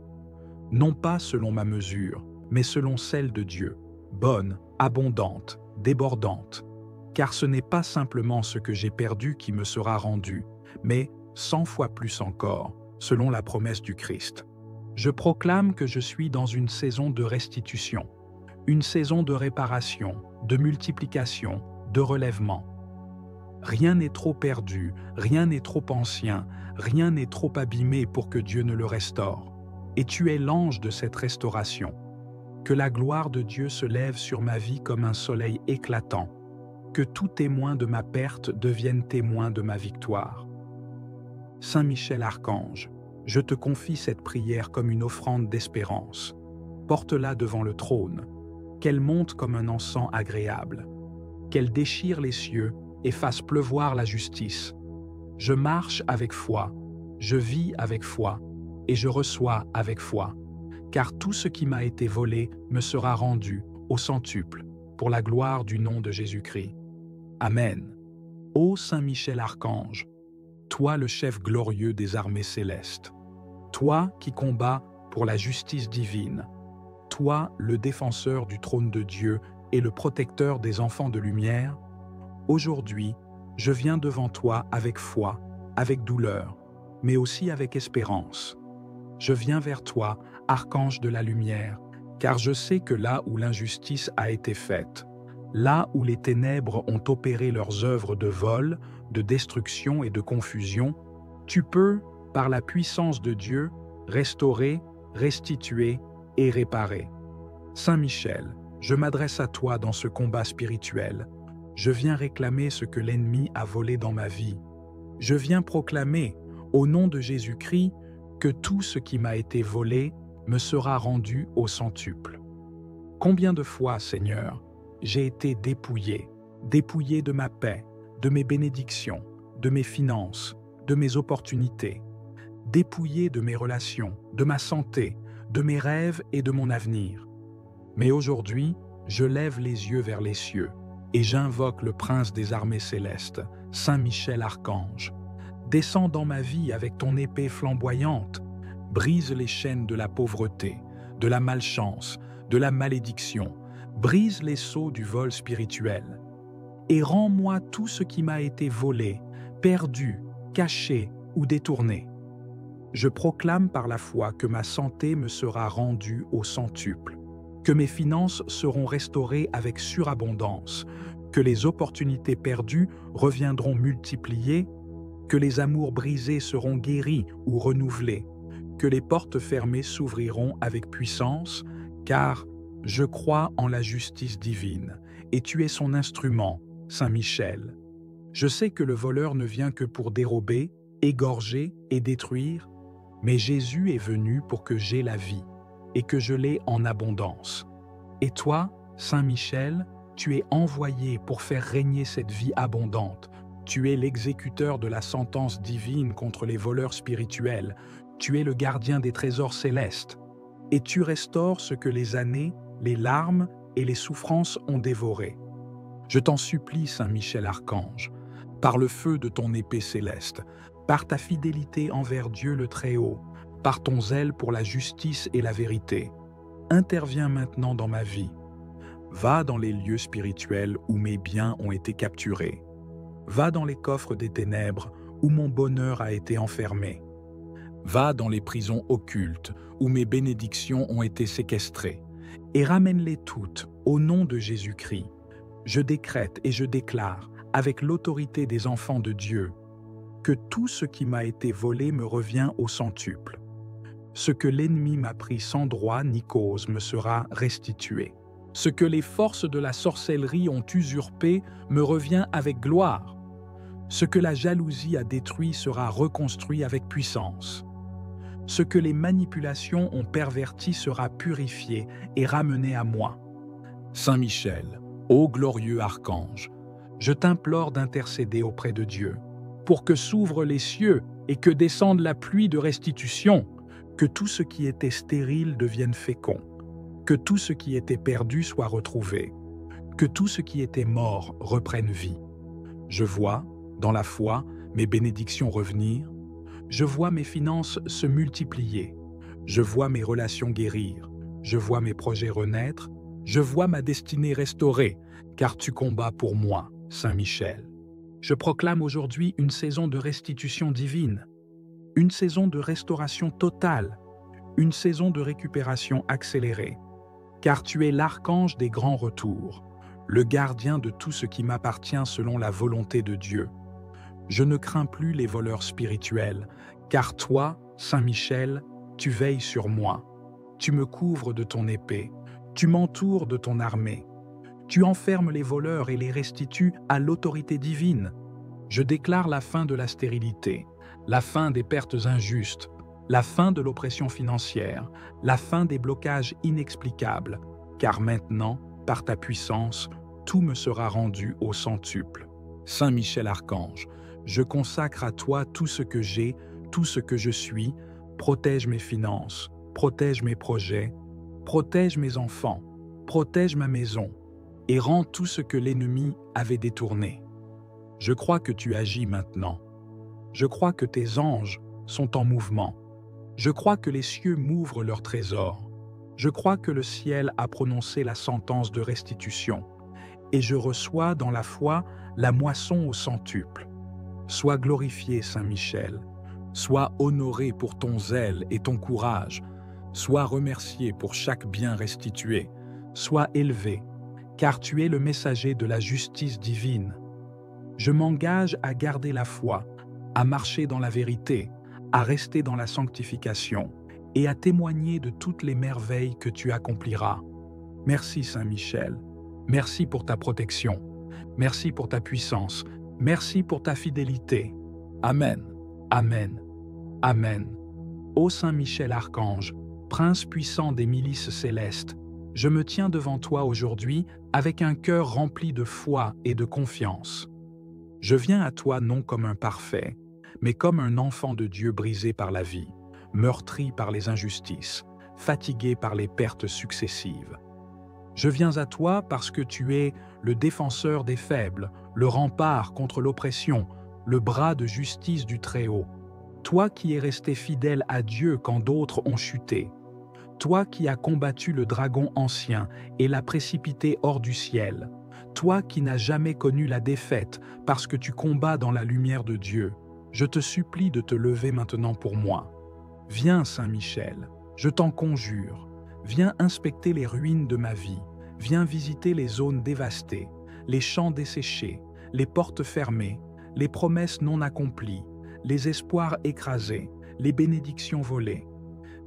Non pas selon ma mesure, mais selon celle de Dieu, bonne, abondante, débordante. Car ce n'est pas simplement ce que j'ai perdu qui me sera rendu, mais 100 fois plus encore, selon la promesse du Christ. Je proclame que je suis dans une saison de restitution, une saison de réparation, de multiplication, de relèvement. Rien n'est trop perdu, rien n'est trop ancien, rien n'est trop abîmé pour que Dieu ne le restaure. Et tu es l'ange de cette restauration. Que la gloire de Dieu se lève sur ma vie comme un soleil éclatant. Que tout témoin de ma perte devienne témoin de ma victoire. Saint Michel Archange, je te confie cette prière comme une offrande d'espérance. Porte-la devant le trône, qu'elle monte comme un encens agréable, qu'elle déchire les cieux et fasse pleuvoir la justice. Je marche avec foi, je vis avec foi, et je reçois avec foi, car tout ce qui m'a été volé me sera rendu au centuple, pour la gloire du nom de Jésus-Christ. Amen. Ô Saint Michel Archange, toi le chef glorieux des armées célestes, toi qui combats pour la justice divine, toi le défenseur du trône de Dieu et le protecteur des enfants de lumière, aujourd'hui, je viens devant toi avec foi, avec douleur, mais aussi avec espérance. Je viens vers toi, archange de la lumière, car je sais que là où l'injustice a été faite, là où les ténèbres ont opéré leurs œuvres de vol, de destruction et de confusion, tu peux, par la puissance de Dieu, restaurer, restituer et réparer. Saint Michel, je m'adresse à toi dans ce combat spirituel. Je viens réclamer ce que l'ennemi a volé dans ma vie. Je viens proclamer, au nom de Jésus-Christ, que tout ce qui m'a été volé me sera rendu au centuple. Combien de fois, Seigneur, j'ai été dépouillé de ma paix, de mes bénédictions, de mes finances, de mes opportunités, dépouillé de mes relations, de ma santé, de mes rêves et de mon avenir. Mais aujourd'hui, je lève les yeux vers les cieux et j'invoque le prince des armées célestes, Saint Michel Archange. Descends dans ma vie avec ton épée flamboyante, brise les chaînes de la pauvreté, de la malchance, de la malédiction, brise les sceaux du vol spirituel, et rends-moi tout ce qui m'a été volé, perdu, caché ou détourné. Je proclame par la foi que ma santé me sera rendue au centuple, que mes finances seront restaurées avec surabondance, que les opportunités perdues reviendront multipliées, que les amours brisés seront guéris ou renouvelés, que les portes fermées s'ouvriront avec puissance, car je crois en la justice divine, et tu es son instrument, Saint Michel. Je sais que le voleur ne vient que pour dérober, égorger et détruire, mais Jésus est venu pour que j'aie la vie, et que je l'ai en abondance. Et toi, Saint Michel, tu es envoyé pour faire régner cette vie abondante. Tu es l'exécuteur de la sentence divine contre les voleurs spirituels. Tu es le gardien des trésors célestes. Et tu restaures ce que les années, les larmes et les souffrances ont dévoré. Je t'en supplie, Saint Michel Archange, par le feu de ton épée céleste, par ta fidélité envers Dieu le Très-Haut, par ton zèle pour la justice et la vérité. Interviens maintenant dans ma vie. Va dans les lieux spirituels où mes biens ont été capturés. Va dans les coffres des ténèbres où mon bonheur a été enfermé. Va dans les prisons occultes où mes bénédictions ont été séquestrées et ramène-les toutes au nom de Jésus-Christ. Je décrète et je déclare, avec l'autorité des enfants de Dieu, que tout ce qui m'a été volé me revient au centuple. Ce que l'ennemi m'a pris sans droit ni cause me sera restitué. Ce que les forces de la sorcellerie ont usurpé me revient avec gloire. Ce que la jalousie a détruit sera reconstruit avec puissance. Ce que les manipulations ont perverti sera purifié et ramené à moi. Saint Michel, ô glorieux archange, je t'implore d'intercéder auprès de Dieu, pour que s'ouvrent les cieux et que descende la pluie de restitution, que tout ce qui était stérile devienne fécond, que tout ce qui était perdu soit retrouvé, que tout ce qui était mort reprenne vie. Je vois, dans la foi, mes bénédictions revenir, je vois mes finances se multiplier, je vois mes relations guérir, je vois mes projets renaître, je vois ma destinée restaurée, car tu combats pour moi, Saint Michel. Je proclame aujourd'hui une saison de restitution divine, une saison de restauration totale, une saison de récupération accélérée, car tu es l'archange des grands retours, le gardien de tout ce qui m'appartient selon la volonté de Dieu. Je ne crains plus les voleurs spirituels, car toi, Saint Michel, tu veilles sur moi. Tu me couvres de ton épée, tu m'entoures de ton armée. Tu enfermes les voleurs et les restitues à l'autorité divine. Je déclare la fin de la stérilité, la fin des pertes injustes, la fin de l'oppression financière, la fin des blocages inexplicables, car maintenant, par ta puissance, tout me sera rendu au centuple. Saint Michel Archange, je consacre à toi tout ce que j'ai, tout ce que je suis, protège mes finances, protège mes projets, protège mes enfants, protège ma maison, et rends tout ce que l'ennemi avait détourné. Je crois que tu agis maintenant. Je crois que tes anges sont en mouvement. Je crois que les cieux m'ouvrent leurs trésors. Je crois que le ciel a prononcé la sentence de restitution. Et je reçois dans la foi la moisson au centuple. Sois glorifié, Saint Michel. Sois honoré pour ton zèle et ton courage. Sois remercié pour chaque bien restitué. Sois élevé, car tu es le messager de la justice divine. Je m'engage à garder la foi, à marcher dans la vérité, à rester dans la sanctification et à témoigner de toutes les merveilles que tu accompliras. Merci Saint Michel, merci pour ta protection, merci pour ta puissance, merci pour ta fidélité. Amen, Amen, Amen. Ô Saint Michel Archange, Prince puissant des milices célestes, je me tiens devant toi aujourd'hui avec un cœur rempli de foi et de confiance. Je viens à toi non comme un parfait, mais comme un enfant de Dieu brisé par la vie, meurtri par les injustices, fatigué par les pertes successives. Je viens à toi parce que tu es le défenseur des faibles, le rempart contre l'oppression, le bras de justice du Très-Haut. Toi qui es resté fidèle à Dieu quand d'autres ont chuté. Toi qui as combattu le dragon ancien et l'as précipité hors du ciel. Toi qui n'as jamais connu la défaite parce que tu combats dans la lumière de Dieu. Je te supplie de te lever maintenant pour moi. Viens, Saint Michel, je t'en conjure. Viens inspecter les ruines de ma vie. Viens visiter les zones dévastées, les champs desséchés, les portes fermées, les promesses non accomplies, les espoirs écrasés, les bénédictions volées.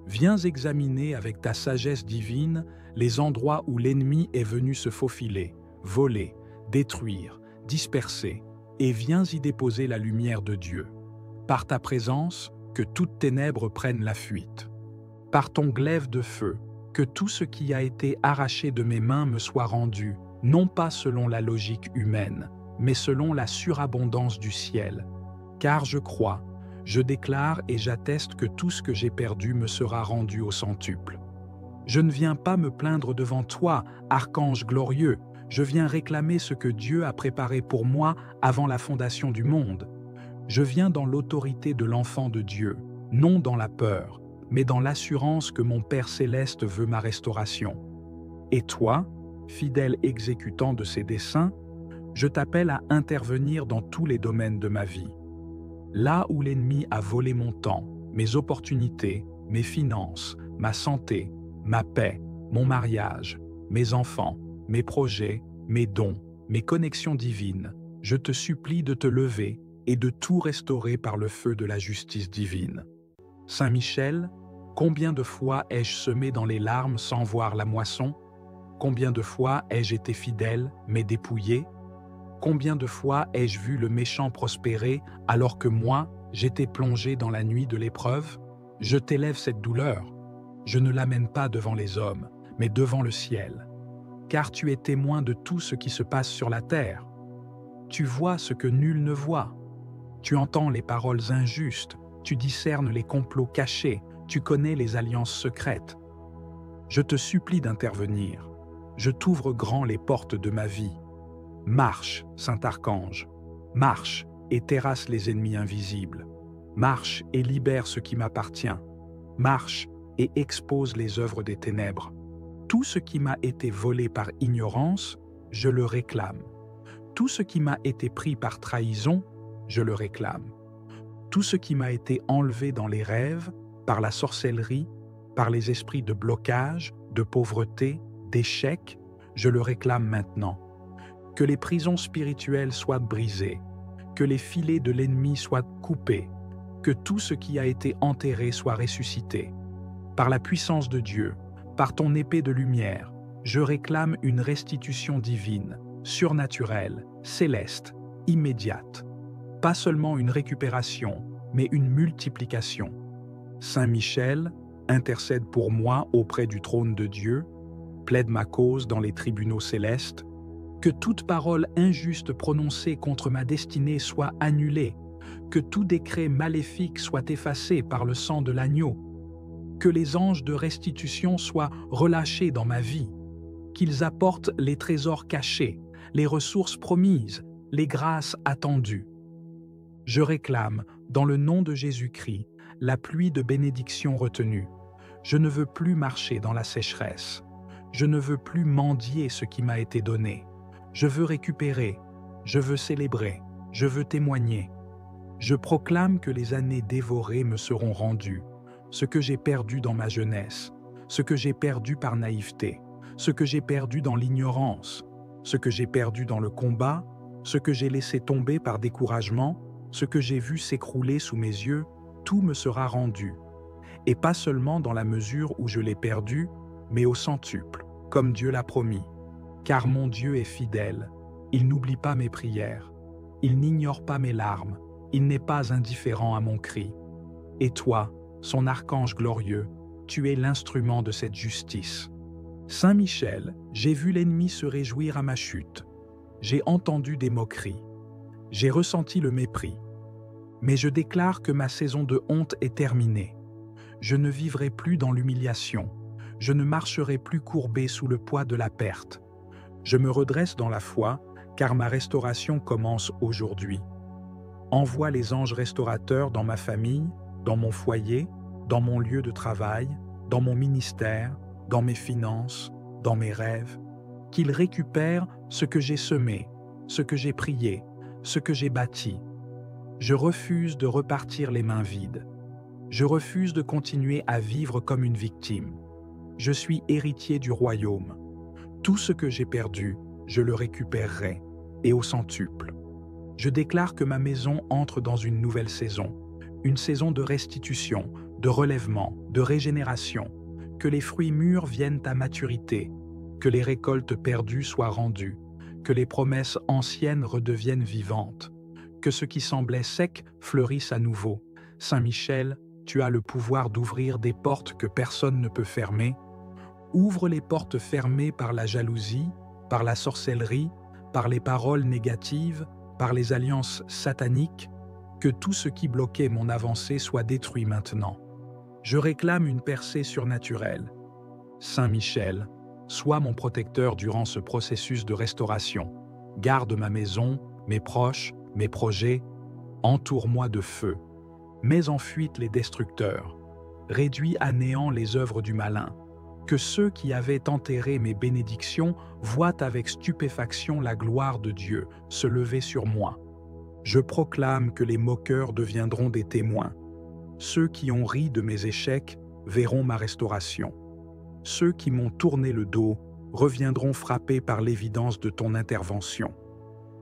Viens examiner avec ta sagesse divine les endroits où l'ennemi est venu se faufiler, voler, détruire, disperser, et viens y déposer la lumière de Dieu. Par ta présence, que toutes ténèbres prennent la fuite. Par ton glaive de feu, que tout ce qui a été arraché de mes mains me soit rendu, non pas selon la logique humaine, mais selon la surabondance du ciel. Car je crois, je déclare et j'atteste que tout ce que j'ai perdu me sera rendu au centuple. Je ne viens pas me plaindre devant toi, archange glorieux, je viens réclamer ce que Dieu a préparé pour moi avant la fondation du monde. Je viens dans l'autorité de l'enfant de Dieu, non dans la peur, mais dans l'assurance que mon Père céleste veut ma restauration. Et toi, fidèle exécutant de ses desseins, je t'appelle à intervenir dans tous les domaines de ma vie. Là où l'ennemi a volé mon temps, mes opportunités, mes finances, ma santé, ma paix, mon mariage, mes enfants, mes projets, mes dons, mes connexions divines, je te supplie de te lever et de tout restaurer par le feu de la justice divine. Saint Michel, combien de fois ai-je semé dans les larmes sans voir la moisson? Combien de fois ai-je été fidèle, mais dépouillé? Combien de fois ai-je vu le méchant prospérer alors que moi, j'étais plongé dans la nuit de l'épreuve? Je t'élève cette douleur. Je ne l'amène pas devant les hommes, mais devant le ciel. Car tu es témoin de tout ce qui se passe sur la terre. Tu vois ce que nul ne voit. Tu entends les paroles injustes, tu discernes les complots cachés, tu connais les alliances secrètes. Je te supplie d'intervenir. Je t'ouvre grand les portes de ma vie. Marche, Saint-Archange, marche et terrasse les ennemis invisibles. Marche et libère ce qui m'appartient. Marche et expose les œuvres des ténèbres. Tout ce qui m'a été volé par ignorance, je le réclame. Tout ce qui m'a été pris par trahison, je le réclame. Tout ce qui m'a été enlevé dans les rêves, par la sorcellerie, par les esprits de blocage, de pauvreté, d'échec, je le réclame maintenant. Que les prisons spirituelles soient brisées, que les filets de l'ennemi soient coupés, que tout ce qui a été enterré soit ressuscité. Par la puissance de Dieu, par ton épée de lumière, je réclame une restitution divine, surnaturelle, céleste, immédiate. Pas seulement une récupération, mais une multiplication. Saint Michel, intercède pour moi auprès du trône de Dieu, plaide ma cause dans les tribunaux célestes, que toute parole injuste prononcée contre ma destinée soit annulée, que tout décret maléfique soit effacé par le sang de l'agneau, que les anges de restitution soient relâchés dans ma vie, qu'ils apportent les trésors cachés, les ressources promises, les grâces attendues. Je réclame, dans le nom de Jésus-Christ, la pluie de bénédiction retenue. Je ne veux plus marcher dans la sécheresse. Je ne veux plus mendier ce qui m'a été donné. Je veux récupérer, je veux célébrer, je veux témoigner. Je proclame que les années dévorées me seront rendues, ce que j'ai perdu dans ma jeunesse, ce que j'ai perdu par naïveté, ce que j'ai perdu dans l'ignorance, ce que j'ai perdu dans le combat, ce que j'ai laissé tomber par découragement, ce que j'ai vu s'écrouler sous mes yeux, tout me sera rendu. Et pas seulement dans la mesure où je l'ai perdu, mais au centuple, comme Dieu l'a promis. Car mon Dieu est fidèle, il n'oublie pas mes prières, il n'ignore pas mes larmes, il n'est pas indifférent à mon cri. Et toi, son archange glorieux, tu es l'instrument de cette justice. Saint Michel, j'ai vu l'ennemi se réjouir à ma chute. J'ai entendu des moqueries. J'ai ressenti le mépris. Mais je déclare que ma saison de honte est terminée. Je ne vivrai plus dans l'humiliation. Je ne marcherai plus courbé sous le poids de la perte. Je me redresse dans la foi, car ma restauration commence aujourd'hui. Envoie les anges restaurateurs dans ma famille, dans mon foyer, dans mon lieu de travail, dans mon ministère, dans mes finances, dans mes rêves, qu'ils récupèrent ce que j'ai semé, ce que j'ai prié, ce que j'ai bâti. Je refuse de repartir les mains vides. Je refuse de continuer à vivre comme une victime. Je suis héritier du royaume. Tout ce que j'ai perdu, je le récupérerai, et au centuple. Je déclare que ma maison entre dans une nouvelle saison, une saison de restitution, de relèvement, de régénération, que les fruits mûrs viennent à maturité, que les récoltes perdues soient rendues, que les promesses anciennes redeviennent vivantes, que ce qui semblait sec fleurisse à nouveau. Saint Michel, tu as le pouvoir d'ouvrir des portes que personne ne peut fermer. Ouvre les portes fermées par la jalousie, par la sorcellerie, par les paroles négatives, par les alliances sataniques, que tout ce qui bloquait mon avancée soit détruit maintenant. Je réclame une percée surnaturelle. Saint Michel, sois mon protecteur durant ce processus de restauration. Garde ma maison, mes proches, mes projets. Entoure-moi de feu, mets en fuite les destructeurs, réduis à néant les œuvres du malin. Que ceux qui avaient enterré mes bénédictions voient avec stupéfaction la gloire de Dieu se lever sur moi. Je proclame que les moqueurs deviendront des témoins. Ceux qui ont ri de mes échecs verront ma restauration. Ceux qui m'ont tourné le dos reviendront frappés par l'évidence de ton intervention.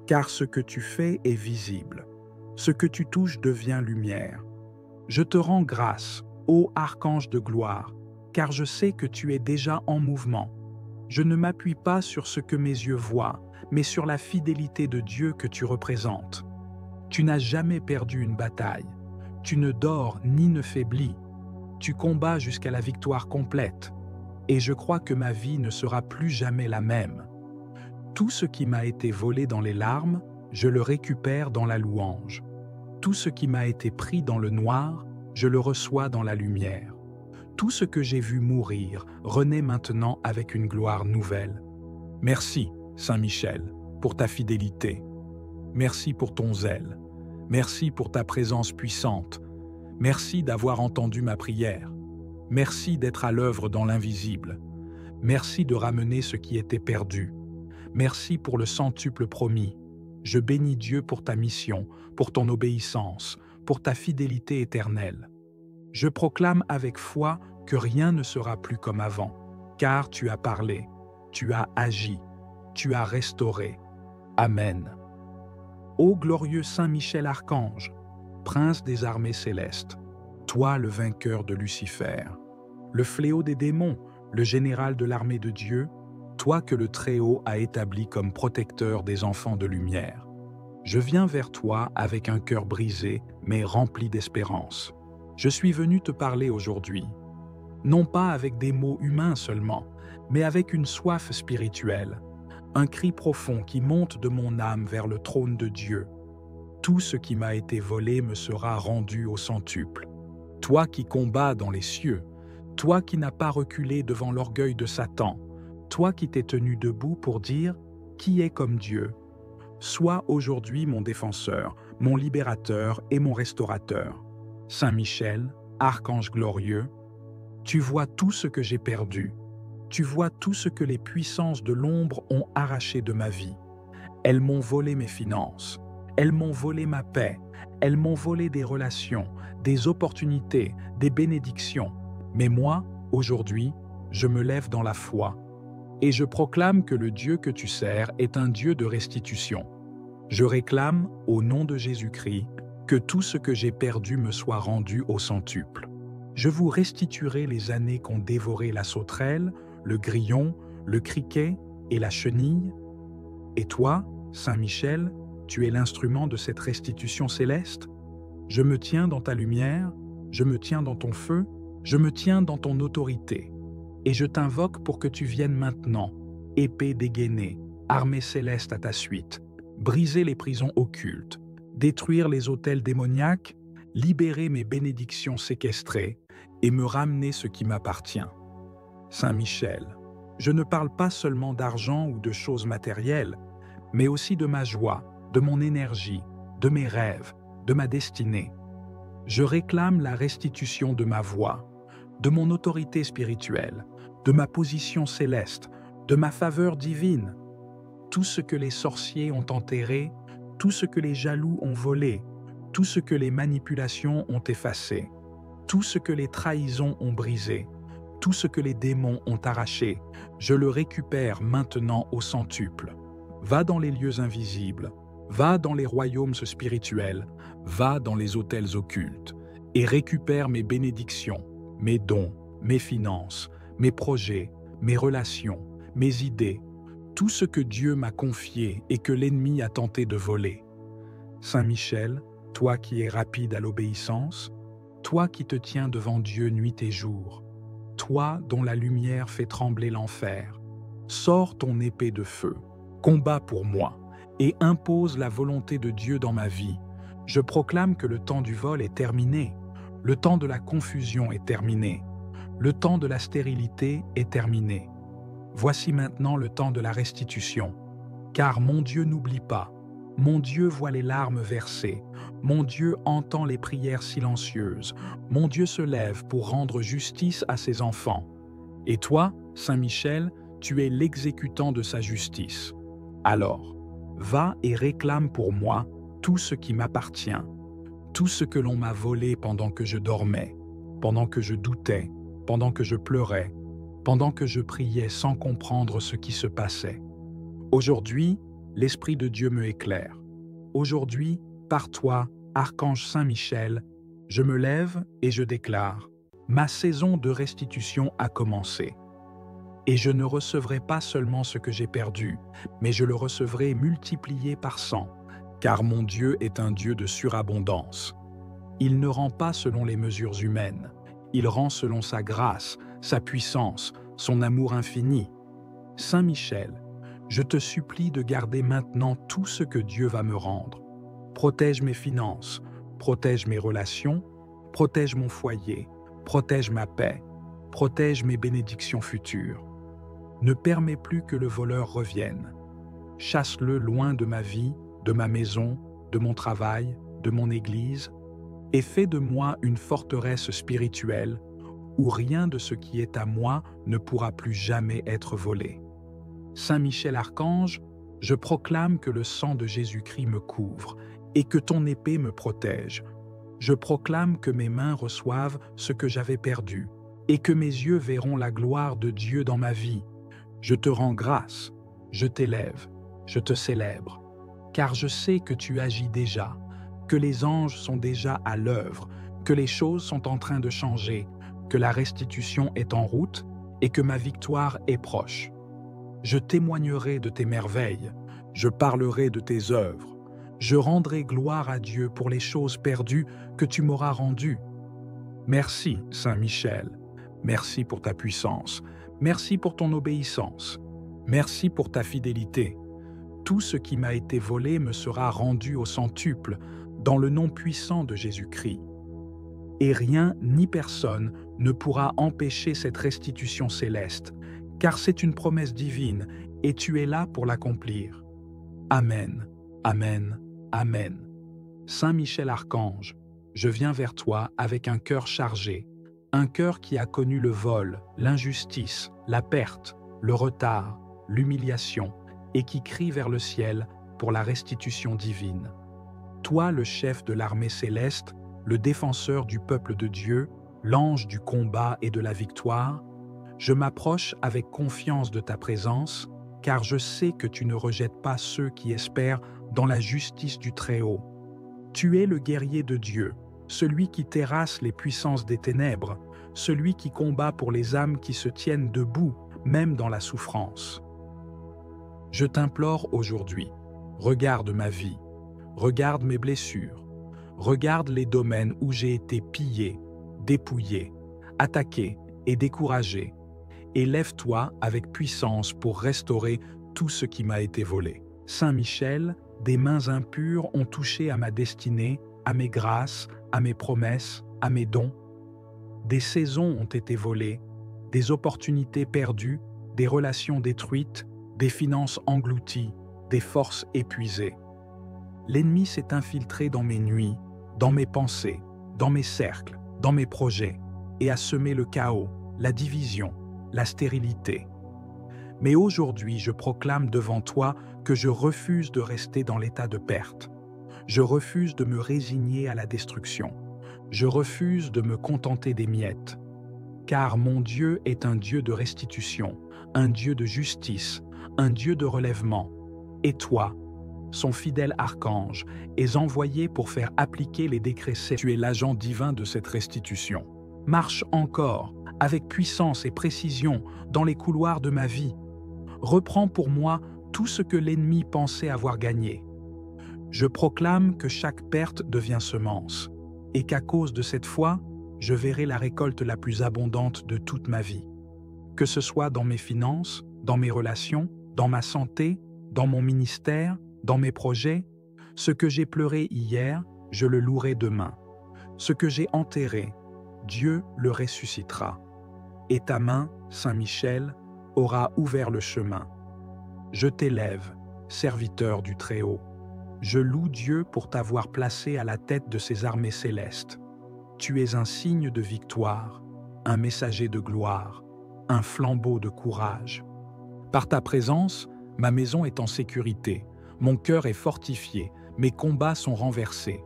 Car ce que tu fais est visible. Ce que tu touches devient lumière. Je te rends grâce, ô archange de gloire, car je sais que tu es déjà en mouvement. Je ne m'appuie pas sur ce que mes yeux voient, mais sur la fidélité de Dieu que tu représentes. Tu n'as jamais perdu une bataille. Tu ne dors ni ne faiblis. Tu combats jusqu'à la victoire complète. Et je crois que ma vie ne sera plus jamais la même. Tout ce qui m'a été volé dans les larmes, je le récupère dans la louange. Tout ce qui m'a été pris dans le noir, je le reçois dans la lumière. Tout ce que j'ai vu mourir renaît maintenant avec une gloire nouvelle. Merci, Saint Michel, pour ta fidélité. Merci pour ton zèle. Merci pour ta présence puissante. Merci d'avoir entendu ma prière. Merci d'être à l'œuvre dans l'invisible. Merci de ramener ce qui était perdu. Merci pour le centuple promis. Je bénis Dieu pour ta mission, pour ton obéissance, pour ta fidélité éternelle. Je proclame avec foi que rien ne sera plus comme avant, car tu as parlé, tu as agi, tu as restauré. Amen. Ô glorieux Saint Michel Archange, prince des armées célestes, toi le vainqueur de Lucifer, le fléau des démons, le général de l'armée de Dieu, toi que le Très-Haut a établi comme protecteur des enfants de lumière. Je viens vers toi avec un cœur brisé, mais rempli d'espérance. Je suis venu te parler aujourd'hui, non pas avec des mots humains seulement, mais avec une soif spirituelle, un cri profond qui monte de mon âme vers le trône de Dieu. Tout ce qui m'a été volé me sera rendu au centuple. Toi qui combats dans les cieux, toi qui n'as pas reculé devant l'orgueil de Satan, toi qui t'es tenu debout pour dire « Qui est comme Dieu ?» Sois aujourd'hui mon défenseur, mon libérateur et mon restaurateur. Saint Michel, archange glorieux, tu vois tout ce que j'ai perdu. Tu vois tout ce que les puissances de l'ombre ont arraché de ma vie. Elles m'ont volé mes finances. Elles m'ont volé ma paix. Elles m'ont volé des relations, des opportunités, des bénédictions. Mais moi, aujourd'hui, je me lève dans la foi. Et je proclame que le Dieu que tu sers est un Dieu de restitution. Je réclame, au nom de Jésus-Christ, que tout ce que j'ai perdu me soit rendu au centuple. Je vous restituerai les années qu'ont dévoré la sauterelle, le grillon, le criquet et la chenille. Et toi, Saint Michel, tu es l'instrument de cette restitution céleste. Je me tiens dans ta lumière, je me tiens dans ton feu, je me tiens dans ton autorité. Et je t'invoque pour que tu viennes maintenant, épée dégainée, armée céleste à ta suite, briser les prisons occultes, détruire les autels démoniaques, libérer mes bénédictions séquestrées et me ramener ce qui m'appartient. Saint Michel, je ne parle pas seulement d'argent ou de choses matérielles, mais aussi de ma joie, de mon énergie, de mes rêves, de ma destinée. Je réclame la restitution de ma voix, de mon autorité spirituelle, de ma position céleste, de ma faveur divine. Tout ce que les sorciers ont enterré, tout ce que les jaloux ont volé, tout ce que les manipulations ont effacé, tout ce que les trahisons ont brisé, tout ce que les démons ont arraché, je le récupère maintenant au centuple. Va dans les lieux invisibles, va dans les royaumes spirituels, va dans les autels occultes, et récupère mes bénédictions, mes dons, mes finances, mes projets, mes relations, mes idées, tout ce que Dieu m'a confié et que l'ennemi a tenté de voler. Saint Michel, toi qui es rapide à l'obéissance, toi qui te tiens devant Dieu nuit et jour, toi dont la lumière fait trembler l'enfer, sors ton épée de feu, combat pour moi et impose la volonté de Dieu dans ma vie. Je proclame que le temps du vol est terminé, le temps de la confusion est terminé, le temps de la stérilité est terminé. Voici maintenant le temps de la restitution, car mon Dieu n'oublie pas, mon Dieu voit les larmes versées, Mon Dieu entend les prières silencieuses. Mon Dieu se lève pour rendre justice à ses enfants. Et toi, Saint Michel, tu es l'exécutant de sa justice. Alors, va et réclame pour moi tout ce qui m'appartient, tout ce que l'on m'a volé pendant que je dormais, pendant que je doutais, pendant que je pleurais, pendant que je priais sans comprendre ce qui se passait. Aujourd'hui, l'Esprit de Dieu me éclaire. Aujourd'hui, par toi, Archange Saint Michel, je me lève et je déclare: ma saison de restitution a commencé. Et je ne recevrai pas seulement ce que j'ai perdu, mais je le recevrai multiplié par 100, car mon Dieu est un Dieu de surabondance. Il ne rend pas selon les mesures humaines, il rend selon sa grâce, sa puissance, son amour infini. Saint Michel, je te supplie de garder maintenant tout ce que Dieu va me rendre. Protège mes finances, protège mes relations, protège mon foyer, protège ma paix, protège mes bénédictions futures. Ne permets plus que le voleur revienne. Chasse-le loin de ma vie, de ma maison, de mon travail, de mon église, et fais de moi une forteresse spirituelle où rien de ce qui est à moi ne pourra plus jamais être volé. Saint Michel Archange, je proclame que le sang de Jésus-Christ me couvre et que ton épée me protège. Je proclame que mes mains reçoivent ce que j'avais perdu et que mes yeux verront la gloire de Dieu dans ma vie. Je te rends grâce, je t'élève, je te célèbre, car je sais que tu agis déjà, que les anges sont déjà à l'œuvre, que les choses sont en train de changer, que la restitution est en route et que ma victoire est proche. Je témoignerai de tes merveilles, je parlerai de tes œuvres, je rendrai gloire à Dieu pour les choses perdues que tu m'auras rendues. Merci, Saint Michel, merci pour ta puissance, merci pour ton obéissance, merci pour ta fidélité. Tout ce qui m'a été volé me sera rendu au centuple, dans le nom puissant de Jésus-Christ. Et rien ni personne ne pourra empêcher cette restitution céleste, car c'est une promesse divine et tu es là pour l'accomplir. Amen, Amen, Amen. Saint Michel Archange, je viens vers toi avec un cœur chargé, un cœur qui a connu le vol, l'injustice, la perte, le retard, l'humiliation, et qui crie vers le ciel pour la restitution divine. Toi, le chef de l'armée céleste, le défenseur du peuple de Dieu, l'ange du combat et de la victoire, je m'approche avec confiance de ta présence, car je sais que tu ne rejettes pas ceux qui espèrent dans la justice du Très-Haut. Tu es le guerrier de Dieu, celui qui terrasse les puissances des ténèbres, celui qui combat pour les âmes qui se tiennent debout, même dans la souffrance. Je t'implore aujourd'hui, regarde ma vie, regarde mes blessures, regarde les domaines où j'ai été pillé, dépouillé, attaqué et découragé, et lève-toi avec puissance pour restaurer tout ce qui m'a été volé. Saint Michel, des mains impures ont touché à ma destinée, à mes grâces, à mes promesses, à mes dons. Des saisons ont été volées, des opportunités perdues, des relations détruites, des finances englouties, des forces épuisées. L'ennemi s'est infiltré dans mes nuits, dans mes pensées, dans mes cercles, dans mes projets, et a semé le chaos, la division, la stérilité. Mais aujourd'hui, je proclame devant toi que je refuse de rester dans l'état de perte. Je refuse de me résigner à la destruction. Je refuse de me contenter des miettes. Car mon Dieu est un Dieu de restitution, un Dieu de justice, un Dieu de relèvement. Et toi, son fidèle archange, es envoyé pour faire appliquer les décrets. Tu es l'agent divin de cette restitution. Marche encore, avec puissance et précision, dans les couloirs de ma vie. Reprends pour moi tout ce que l'ennemi pensait avoir gagné. Je proclame que chaque perte devient semence, et qu'à cause de cette foi, je verrai la récolte la plus abondante de toute ma vie. Que ce soit dans mes finances, dans mes relations, dans ma santé, dans mon ministère, dans mes projets, ce que j'ai pleuré hier, je le louerai demain. Ce que j'ai enterré, Dieu le ressuscitera. Et ta main, Saint Michel, aura ouvert le chemin. Je t'élève, serviteur du Très-Haut. Je loue Dieu pour t'avoir placé à la tête de ses armées célestes. Tu es un signe de victoire, un messager de gloire, un flambeau de courage. Par ta présence, ma maison est en sécurité, mon cœur est fortifié, mes combats sont renversés.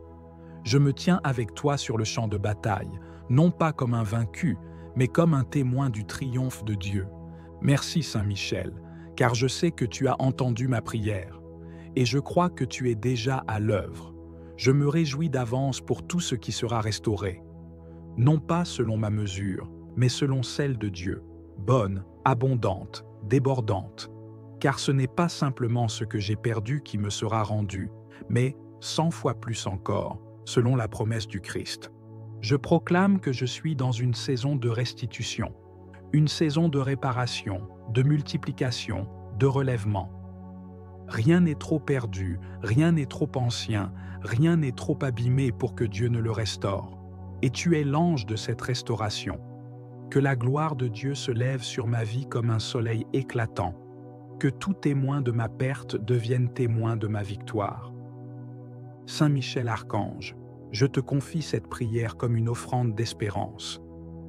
Je me tiens avec toi sur le champ de bataille, non pas comme un vaincu, mais comme un témoin du triomphe de Dieu. Merci Saint-Michel, car je sais que tu as entendu ma prière, et je crois que tu es déjà à l'œuvre. Je me réjouis d'avance pour tout ce qui sera restauré. Non pas selon ma mesure, mais selon celle de Dieu, bonne, abondante, débordante. Car ce n'est pas simplement ce que j'ai perdu qui me sera rendu, mais 100 fois plus encore, selon la promesse du Christ. Je proclame que je suis dans une saison de restitution, une saison de réparation, de multiplication, de relèvement. Rien n'est trop perdu, rien n'est trop ancien, rien n'est trop abîmé pour que Dieu ne le restaure. Et tu es l'ange de cette restauration. Que la gloire de Dieu se lève sur ma vie comme un soleil éclatant. Que tout témoin de ma perte devienne témoin de ma victoire. Saint Michel Archange, je te confie cette prière comme une offrande d'espérance.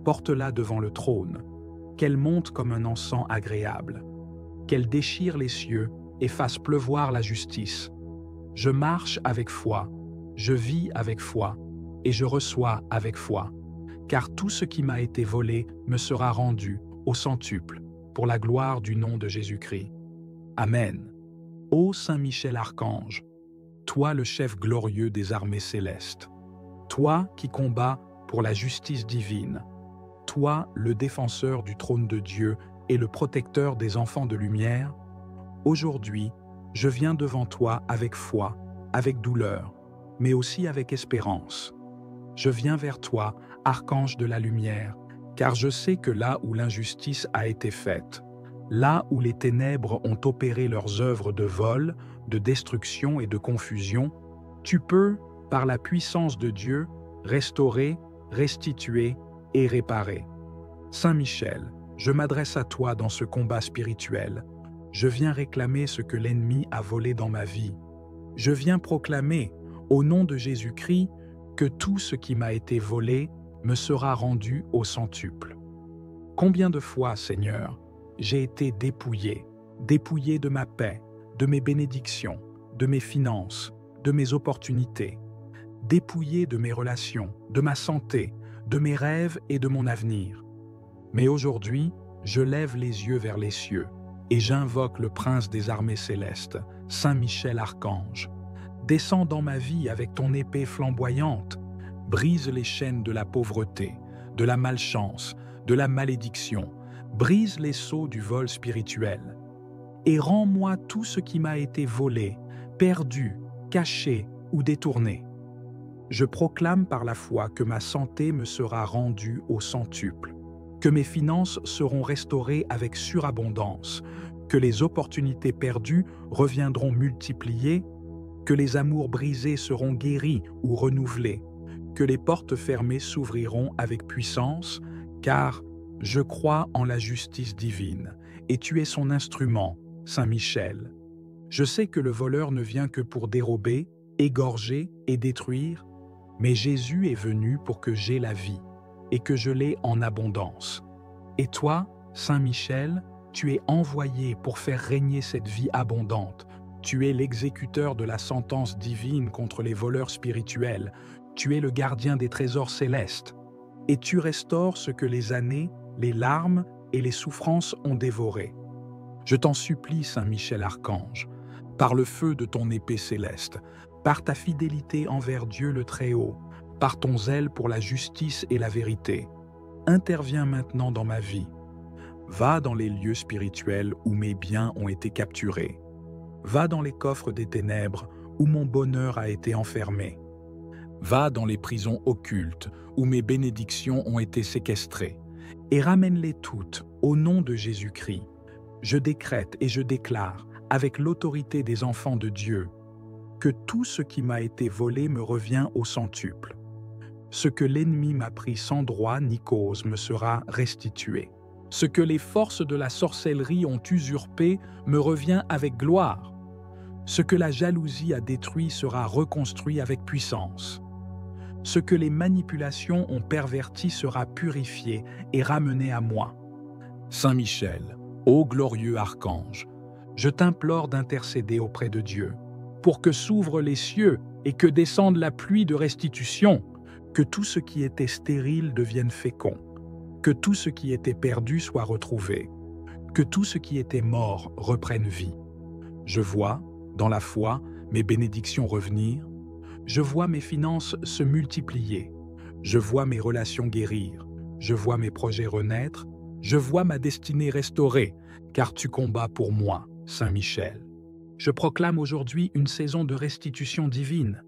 Porte-la devant le trône, qu'elle monte comme un encens agréable, qu'elle déchire les cieux et fasse pleuvoir la justice. Je marche avec foi, je vis avec foi, et je reçois avec foi, car tout ce qui m'a été volé me sera rendu au centuple, pour la gloire du nom de Jésus-Christ. Amen. Ô Saint Michel Archange, toi le chef glorieux des armées célestes, toi qui combats pour la justice divine, toi le défenseur du trône de Dieu et le protecteur des enfants de lumière, aujourd'hui, je viens devant toi avec foi, avec douleur, mais aussi avec espérance. Je viens vers toi, archange de la lumière, car je sais que là où l'injustice a été faite, là où les ténèbres ont opéré leurs œuvres de vol, de destruction et de confusion, tu peux, par la puissance de Dieu, restaurer, restituer et réparer. Saint Michel, je m'adresse à toi dans ce combat spirituel. Je viens réclamer ce que l'ennemi a volé dans ma vie. Je viens proclamer, au nom de Jésus-Christ, que tout ce qui m'a été volé me sera rendu au centuple. Combien de fois, Seigneur, j'ai été dépouillé de ma paix, de mes bénédictions, de mes finances, de mes opportunités, dépouillé de mes relations, de ma santé, de mes rêves et de mon avenir. Mais aujourd'hui, je lève les yeux vers les cieux et j'invoque le prince des armées célestes, Saint Michel Archange. Descends dans ma vie avec ton épée flamboyante, brise les chaînes de la pauvreté, de la malchance, de la malédiction, brise les sceaux du vol spirituel, et rends-moi tout ce qui m'a été volé, perdu, caché ou détourné. Je proclame par la foi que ma santé me sera rendue au centuple, que mes finances seront restaurées avec surabondance, que les opportunités perdues reviendront multipliées, que les amours brisés seront guéris ou renouvelés, que les portes fermées s'ouvriront avec puissance, car je crois en la justice divine, et tu es son instrument, Saint Michel. Je sais que le voleur ne vient que pour dérober, égorger et détruire, mais Jésus est venu pour que j'aie la vie, et que je l'ai en abondance. Et toi, Saint Michel, tu es envoyé pour faire régner cette vie abondante. Tu es l'exécuteur de la sentence divine contre les voleurs spirituels. Tu es le gardien des trésors célestes. Et tu restaures ce que les années, les larmes et les souffrances ont dévoré. Je t'en supplie, Saint Michel Archange, par le feu de ton épée céleste, par ta fidélité envers Dieu le Très-Haut, par ton zèle pour la justice et la vérité, interviens maintenant dans ma vie. Va dans les lieux spirituels où mes biens ont été capturés. Va dans les coffres des ténèbres où mon bonheur a été enfermé. Va dans les prisons occultes où mes bénédictions ont été séquestrées, et ramène-les toutes au nom de Jésus-Christ. Je décrète et je déclare, avec l'autorité des enfants de Dieu, que tout ce qui m'a été volé me revient au centuple. Ce que l'ennemi m'a pris sans droit ni cause me sera restitué. Ce que les forces de la sorcellerie ont usurpé me revient avec gloire. Ce que la jalousie a détruit sera reconstruit avec puissance. Ce que les manipulations ont perverti sera purifié et ramené à moi. Saint Michel, ô glorieux archange, je t'implore d'intercéder auprès de Dieu, pour que s'ouvrent les cieux et que descende la pluie de restitution, que tout ce qui était stérile devienne fécond, que tout ce qui était perdu soit retrouvé, que tout ce qui était mort reprenne vie. Je vois, dans la foi, mes bénédictions revenir, je vois mes finances se multiplier, je vois mes relations guérir, je vois mes projets renaître, je vois ma destinée restaurée, car tu combats pour moi, Saint Michel. Je proclame aujourd'hui une saison de restitution divine,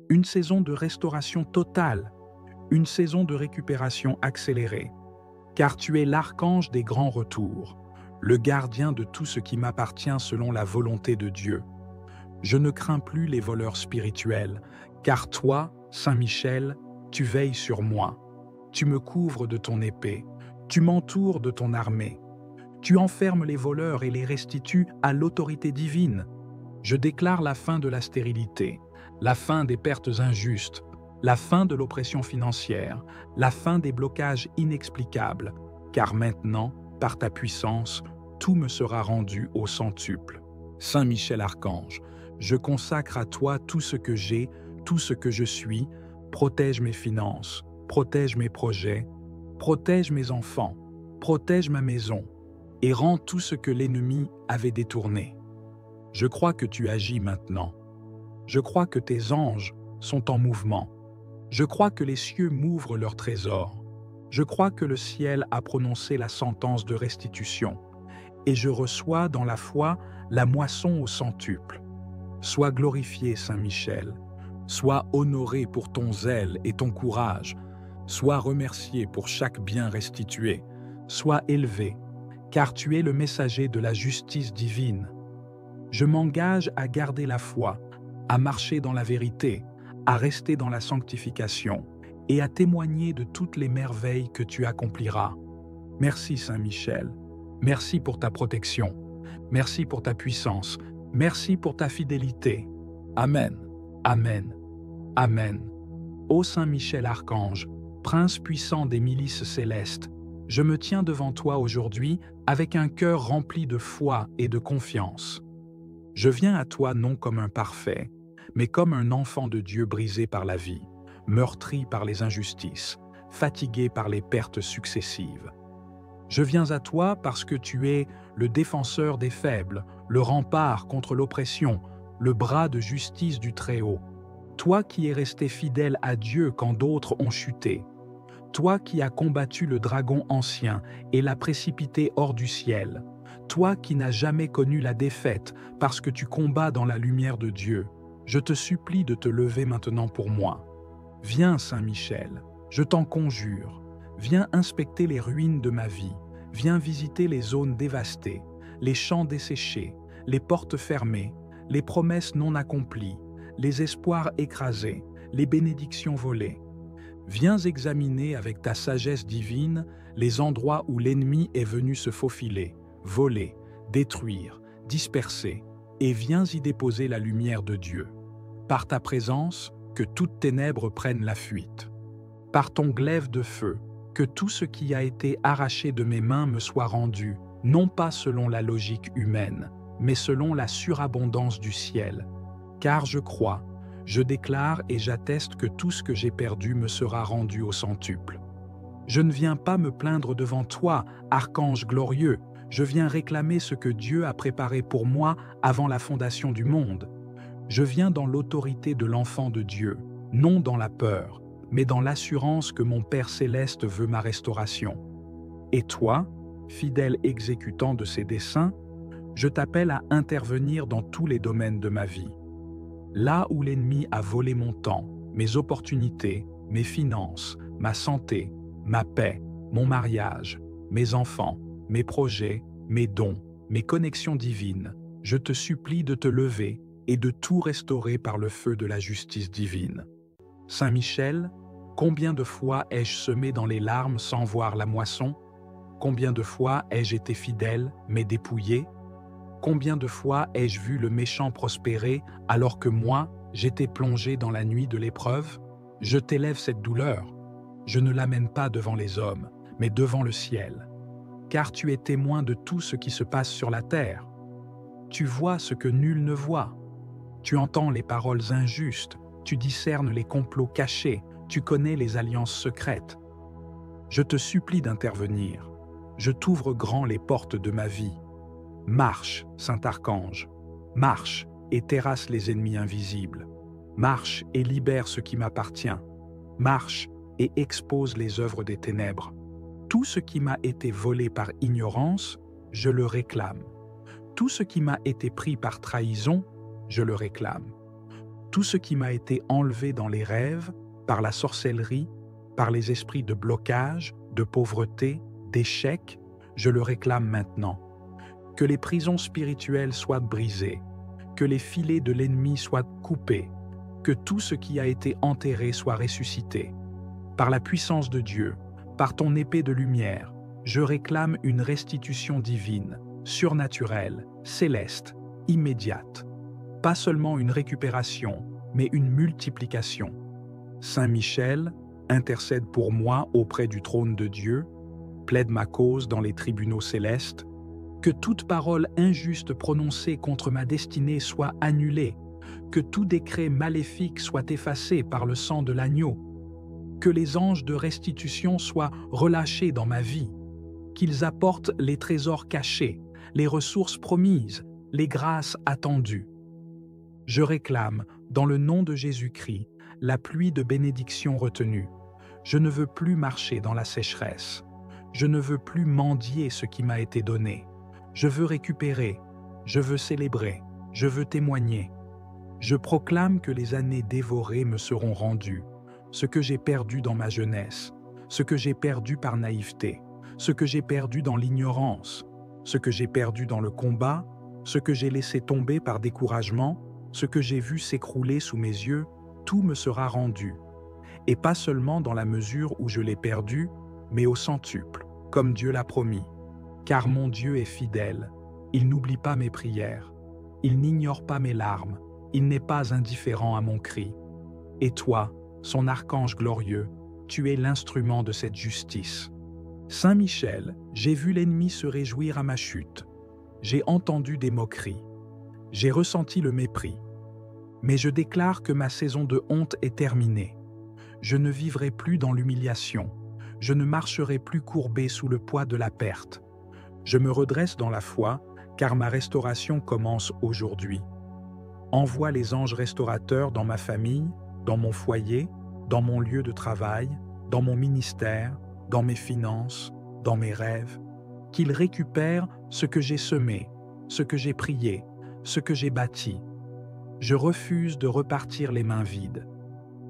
une saison de restauration totale, une saison de récupération accélérée, car tu es l'archange des grands retours, le gardien de tout ce qui m'appartient selon la volonté de Dieu. Je ne crains plus les voleurs spirituels, car toi, Saint Michel, tu veilles sur moi. Tu me couvres de ton épée, tu m'entoures de ton armée. Tu enfermes les voleurs et les restitues à l'autorité divine. Je déclare la fin de la stérilité, la fin des pertes injustes, la fin de l'oppression financière, la fin des blocages inexplicables, car maintenant, par ta puissance, tout me sera rendu au centuple. Saint Michel Archange, je consacre à toi tout ce que j'ai, tout ce que je suis, protège mes finances, protège mes projets, protège mes enfants, protège ma maison, et rends tout ce que l'ennemi avait détourné. Je crois que tu agis maintenant. Je crois que tes anges sont en mouvement. Je crois que les cieux m'ouvrent leurs trésors. Je crois que le ciel a prononcé la sentence de restitution. Et je reçois dans la foi la moisson au centuple. Sois glorifié, Saint Michel. Sois honoré pour ton zèle et ton courage. Sois remercié pour chaque bien restitué. Sois élevé, car tu es le messager de la justice divine. Je m'engage à garder la foi, à marcher dans la vérité, à rester dans la sanctification et à témoigner de toutes les merveilles que tu accompliras. Merci Saint Michel, merci pour ta protection, merci pour ta puissance, merci pour ta fidélité. Amen, Amen, Amen. Ô Saint Michel Archange, Prince puissant des milices célestes, je me tiens devant toi aujourd'hui avec un cœur rempli de foi et de confiance. Je viens à toi non comme un parfait, mais comme un enfant de Dieu brisé par la vie, meurtri par les injustices, fatigué par les pertes successives. Je viens à toi parce que tu es le défenseur des faibles, le rempart contre l'oppression, le bras de justice du Très-Haut. Toi qui es resté fidèle à Dieu quand d'autres ont chuté. Toi qui as combattu le dragon ancien et l'as précipité hors du ciel. Toi qui n'as jamais connu la défaite parce que tu combats dans la lumière de Dieu. Je te supplie de te lever maintenant pour moi. Viens, Saint Michel, je t'en conjure. Viens inspecter les ruines de ma vie. Viens visiter les zones dévastées, les champs desséchés, les portes fermées, les promesses non accomplies, les espoirs écrasés, les bénédictions volées. Viens examiner avec ta sagesse divine les endroits où l'ennemi est venu se faufiler, voler, détruire, disperser, et viens y déposer la lumière de Dieu. Par ta présence, que toutes ténèbres prennent la fuite. Par ton glaive de feu, que tout ce qui a été arraché de mes mains me soit rendu, non pas selon la logique humaine, mais selon la surabondance du ciel. Car je crois, je déclare et j'atteste que tout ce que j'ai perdu me sera rendu au centuple. Je ne viens pas me plaindre devant toi, archange glorieux, je viens réclamer ce que Dieu a préparé pour moi avant la fondation du monde. Je viens dans l'autorité de l'enfant de Dieu, non dans la peur, mais dans l'assurance que mon Père céleste veut ma restauration. Et toi, fidèle exécutant de ses desseins, je t'appelle à intervenir dans tous les domaines de ma vie. Là où l'ennemi a volé mon temps, mes opportunités, mes finances, ma santé, ma paix, mon mariage, mes enfants, mes projets, mes dons, mes connexions divines, je te supplie de te lever et de tout restaurer par le feu de la justice divine. Saint Michel, combien de fois ai-je semé dans les larmes sans voir la moisson? Combien de fois ai-je été fidèle, mais dépouillé? Combien de fois ai-je vu le méchant prospérer alors que moi, j'étais plongé dans la nuit de l'épreuve? Je t'élève cette douleur. Je ne l'amène pas devant les hommes, mais devant le ciel. Car tu es témoin de tout ce qui se passe sur la terre. Tu vois ce que nul ne voit. Tu entends les paroles injustes, tu discernes les complots cachés, tu connais les alliances secrètes. Je te supplie d'intervenir. Je t'ouvre grand les portes de ma vie. Marche, Saint-Archange, marche et terrasse les ennemis invisibles. Marche et libère ce qui m'appartient. Marche et expose les œuvres des ténèbres. Tout ce qui m'a été volé par ignorance, je le réclame. Tout ce qui m'a été pris par trahison, je le réclame. Tout ce qui m'a été enlevé dans les rêves, par la sorcellerie, par les esprits de blocage, de pauvreté, d'échec, je le réclame maintenant. Que les prisons spirituelles soient brisées, que les filets de l'ennemi soient coupés, que tout ce qui a été enterré soit ressuscité. Par la puissance de Dieu, par ton épée de lumière, je réclame une restitution divine, surnaturelle, céleste, immédiate. Pas seulement une récupération, mais une multiplication. Saint Michel, intercède pour moi auprès du trône de Dieu, plaide ma cause dans les tribunaux célestes, que toute parole injuste prononcée contre ma destinée soit annulée, que tout décret maléfique soit effacé par le sang de l'agneau, que les anges de restitution soient relâchés dans ma vie, qu'ils apportent les trésors cachés, les ressources promises, les grâces attendues. Je réclame, dans le nom de Jésus-Christ, la pluie de bénédiction retenue. Je ne veux plus marcher dans la sécheresse. Je ne veux plus mendier ce qui m'a été donné. Je veux récupérer, je veux célébrer, je veux témoigner. Je proclame que les années dévorées me seront rendues, ce que j'ai perdu dans ma jeunesse, ce que j'ai perdu par naïveté, ce que j'ai perdu dans l'ignorance, ce que j'ai perdu dans le combat, ce que j'ai laissé tomber par découragement, ce que j'ai vu s'écrouler sous mes yeux, tout me sera rendu. Et pas seulement dans la mesure où je l'ai perdu, mais au centuple, comme Dieu l'a promis. Car mon Dieu est fidèle, il n'oublie pas mes prières, il n'ignore pas mes larmes, il n'est pas indifférent à mon cri. Et toi, son archange glorieux, tu es l'instrument de cette justice. Saint Michel, j'ai vu l'ennemi se réjouir à ma chute. J'ai entendu des moqueries. J'ai ressenti le mépris. Mais je déclare que ma saison de honte est terminée. Je ne vivrai plus dans l'humiliation. Je ne marcherai plus courbé sous le poids de la perte. Je me redresse dans la foi, car ma restauration commence aujourd'hui. Envoie les anges restaurateurs dans ma famille, dans mon foyer, dans mon lieu de travail, dans mon ministère, dans mes finances, dans mes rêves, qu'ils récupèrent ce que j'ai semé, ce que j'ai prié, ce que j'ai bâti. Je refuse de repartir les mains vides.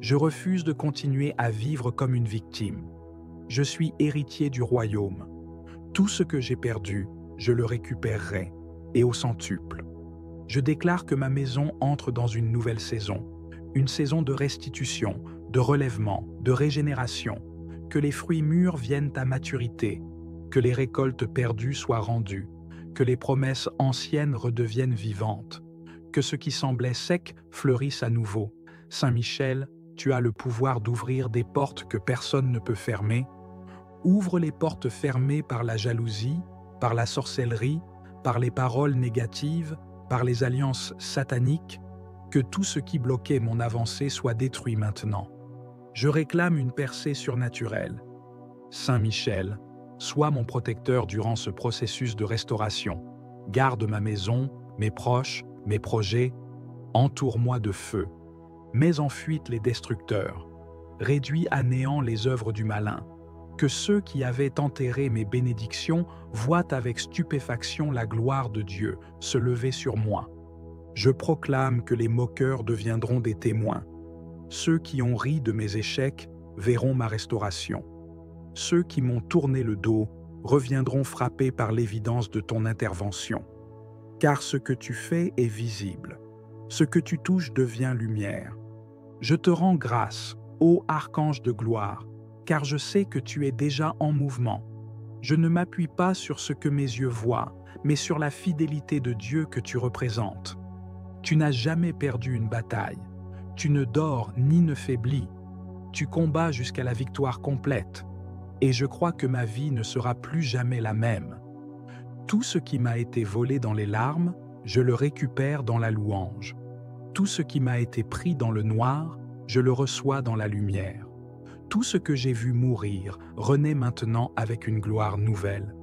Je refuse de continuer à vivre comme une victime. Je suis héritier du royaume. Tout ce que j'ai perdu, je le récupérerai, et au centuple. Je déclare que ma maison entre dans une nouvelle saison, une saison de restitution, de relèvement, de régénération, que les fruits mûrs viennent à maturité, que les récoltes perdues soient rendues, que les promesses anciennes redeviennent vivantes, que ce qui semblait sec fleurisse à nouveau. Saint Michel, tu as le pouvoir d'ouvrir des portes que personne ne peut fermer. Ouvre les portes fermées par la jalousie, par la sorcellerie, par les paroles négatives, par les alliances sataniques, que tout ce qui bloquait mon avancée soit détruit maintenant. Je réclame une percée surnaturelle. Saint Michel, sois mon protecteur durant ce processus de restauration. Garde ma maison, mes proches, mes projets. Entoure-moi de feu. Mets en fuite les destructeurs. Réduis à néant les œuvres du malin. Que ceux qui avaient enterré mes bénédictions voient avec stupéfaction la gloire de Dieu se lever sur moi. Je proclame que les moqueurs deviendront des témoins. Ceux qui ont ri de mes échecs verront ma restauration. Ceux qui m'ont tourné le dos reviendront frappés par l'évidence de ton intervention. Car ce que tu fais est visible. Ce que tu touches devient lumière. Je te rends grâce, ô archange de gloire, car je sais que tu es déjà en mouvement. Je ne m'appuie pas sur ce que mes yeux voient, mais sur la fidélité de Dieu que tu représentes. Tu n'as jamais perdu une bataille. Tu ne dors ni ne faiblis. Tu combats jusqu'à la victoire complète. Et je crois que ma vie ne sera plus jamais la même. Tout ce qui m'a été volé dans les larmes, je le récupère dans la louange. Tout ce qui m'a été pris dans le noir, je le reçois dans la lumière. Tout ce que j'ai vu mourir renaît maintenant avec une gloire nouvelle.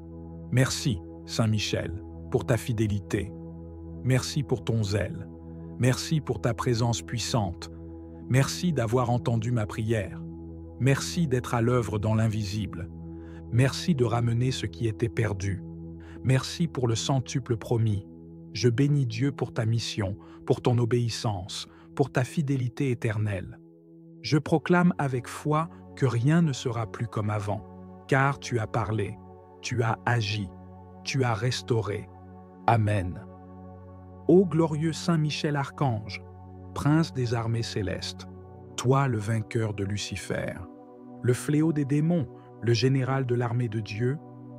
Merci, Saint Michel, pour ta fidélité. Merci pour ton zèle. Merci pour ta présence puissante. Merci d'avoir entendu ma prière. Merci d'être à l'œuvre dans l'invisible. Merci de ramener ce qui était perdu. Merci pour le centuple promis. Je bénis Dieu pour ta mission, pour ton obéissance, pour ta fidélité éternelle. Je proclame avec foi que rien ne sera plus comme avant, car tu as parlé, tu as agi, tu as restauré. Amen. Ô glorieux Saint Michel Archange, prince des armées célestes, toi le vainqueur de Lucifer, le fléau des démons, le général de l'armée de Dieu,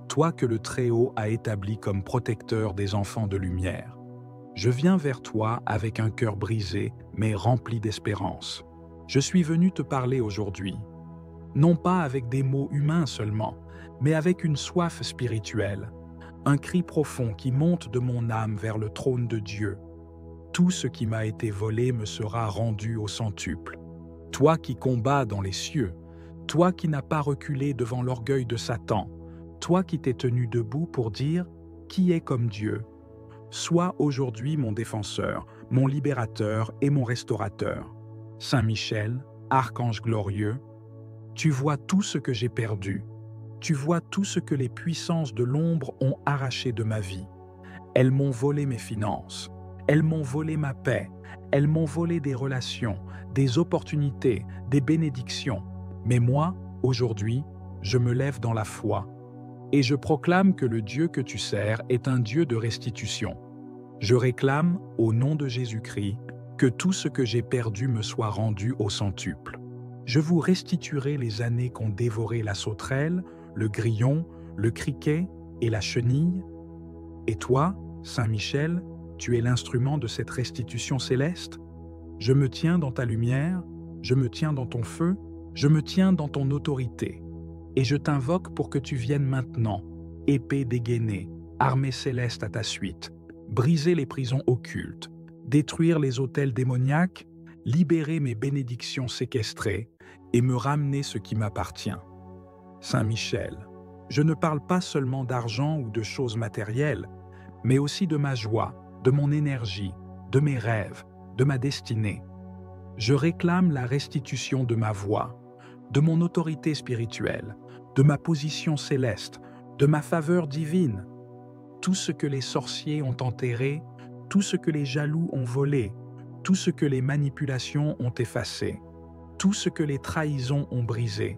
toi que le Très-Haut a établi comme protecteur des enfants de lumière. Je viens vers toi avec un cœur brisé, mais rempli d'espérance. Je suis venu te parler aujourd'hui, non pas avec des mots humains seulement, mais avec une soif spirituelle, un cri profond qui monte de mon âme vers le trône de Dieu. Tout ce qui m'a été volé me sera rendu au centuple. Toi qui combats dans les cieux, toi qui n'as pas reculé devant l'orgueil de Satan, toi qui t'es tenu debout pour dire « Qui est comme Dieu ?» Sois aujourd'hui mon défenseur, mon libérateur et mon restaurateur. Saint Michel, archange glorieux, tu vois tout ce que j'ai perdu. Tu vois tout ce que les puissances de l'ombre ont arraché de ma vie. Elles m'ont volé mes finances. Elles m'ont volé ma paix. Elles m'ont volé des relations, des opportunités, des bénédictions. Mais moi, aujourd'hui, je me lève dans la foi. Et je proclame que le Dieu que tu sers est un Dieu de restitution. Je réclame, au nom de Jésus-Christ, que tout ce que j'ai perdu me soit rendu au centuple. Je vous restituerai les années qu'ont dévoré la sauterelle, le grillon, le criquet et la chenille. Et toi, Saint Michel, tu es l'instrument de cette restitution céleste. Je me tiens dans ta lumière, je me tiens dans ton feu, je me tiens dans ton autorité. Et je t'invoque pour que tu viennes maintenant, épée dégainée, armée céleste à ta suite, briser les prisons occultes, détruire les autels démoniaques, libérer mes bénédictions séquestrées et me ramener ce qui m'appartient. Saint Michel, je ne parle pas seulement d'argent ou de choses matérielles, mais aussi de ma joie, de mon énergie, de mes rêves, de ma destinée. Je réclame la restitution de ma voix, de mon autorité spirituelle, de ma position céleste, de ma faveur divine. Tout ce que les sorciers ont enterré, tout ce que les jaloux ont volé, tout ce que les manipulations ont effacé, tout ce que les trahisons ont brisé,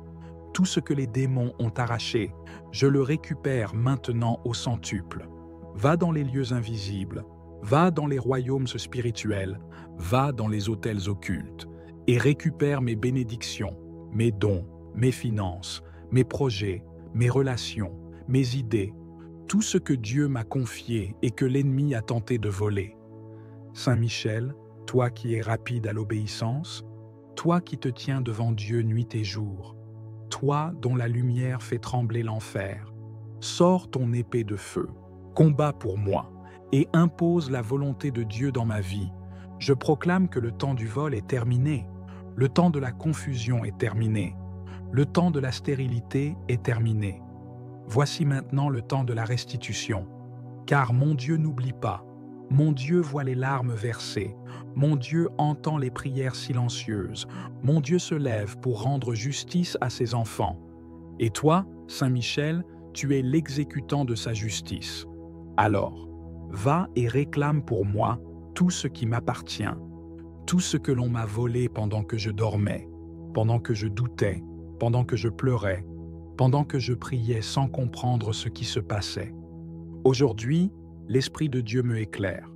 tout ce que les démons ont arraché, je le récupère maintenant au centuple. Va dans les lieux invisibles, va dans les royaumes spirituels, va dans les autels occultes, et récupère mes bénédictions, mes dons, mes finances, mes projets, mes relations, mes idées, tout ce que Dieu m'a confié et que l'ennemi a tenté de voler. Saint Michel, toi qui es rapide à l'obéissance, toi qui te tiens devant Dieu nuit et jour, toi dont la lumière fait trembler l'enfer, sors ton épée de feu, combat pour moi et impose la volonté de Dieu dans ma vie. Je proclame que le temps du vol est terminé, le temps de la confusion est terminé, le temps de la stérilité est terminé. Voici maintenant le temps de la restitution, car mon Dieu n'oublie pas, mon Dieu voit les larmes versées, mon Dieu entend les prières silencieuses, mon Dieu se lève pour rendre justice à ses enfants. Et toi, Saint Michel, tu es l'exécutant de sa justice. Alors, va et réclame pour moi tout ce qui m'appartient, tout ce que l'on m'a volé pendant que je dormais, pendant que je doutais, pendant que je pleurais, pendant que je priais sans comprendre ce qui se passait. Aujourd'hui, l'Esprit de Dieu me éclaire.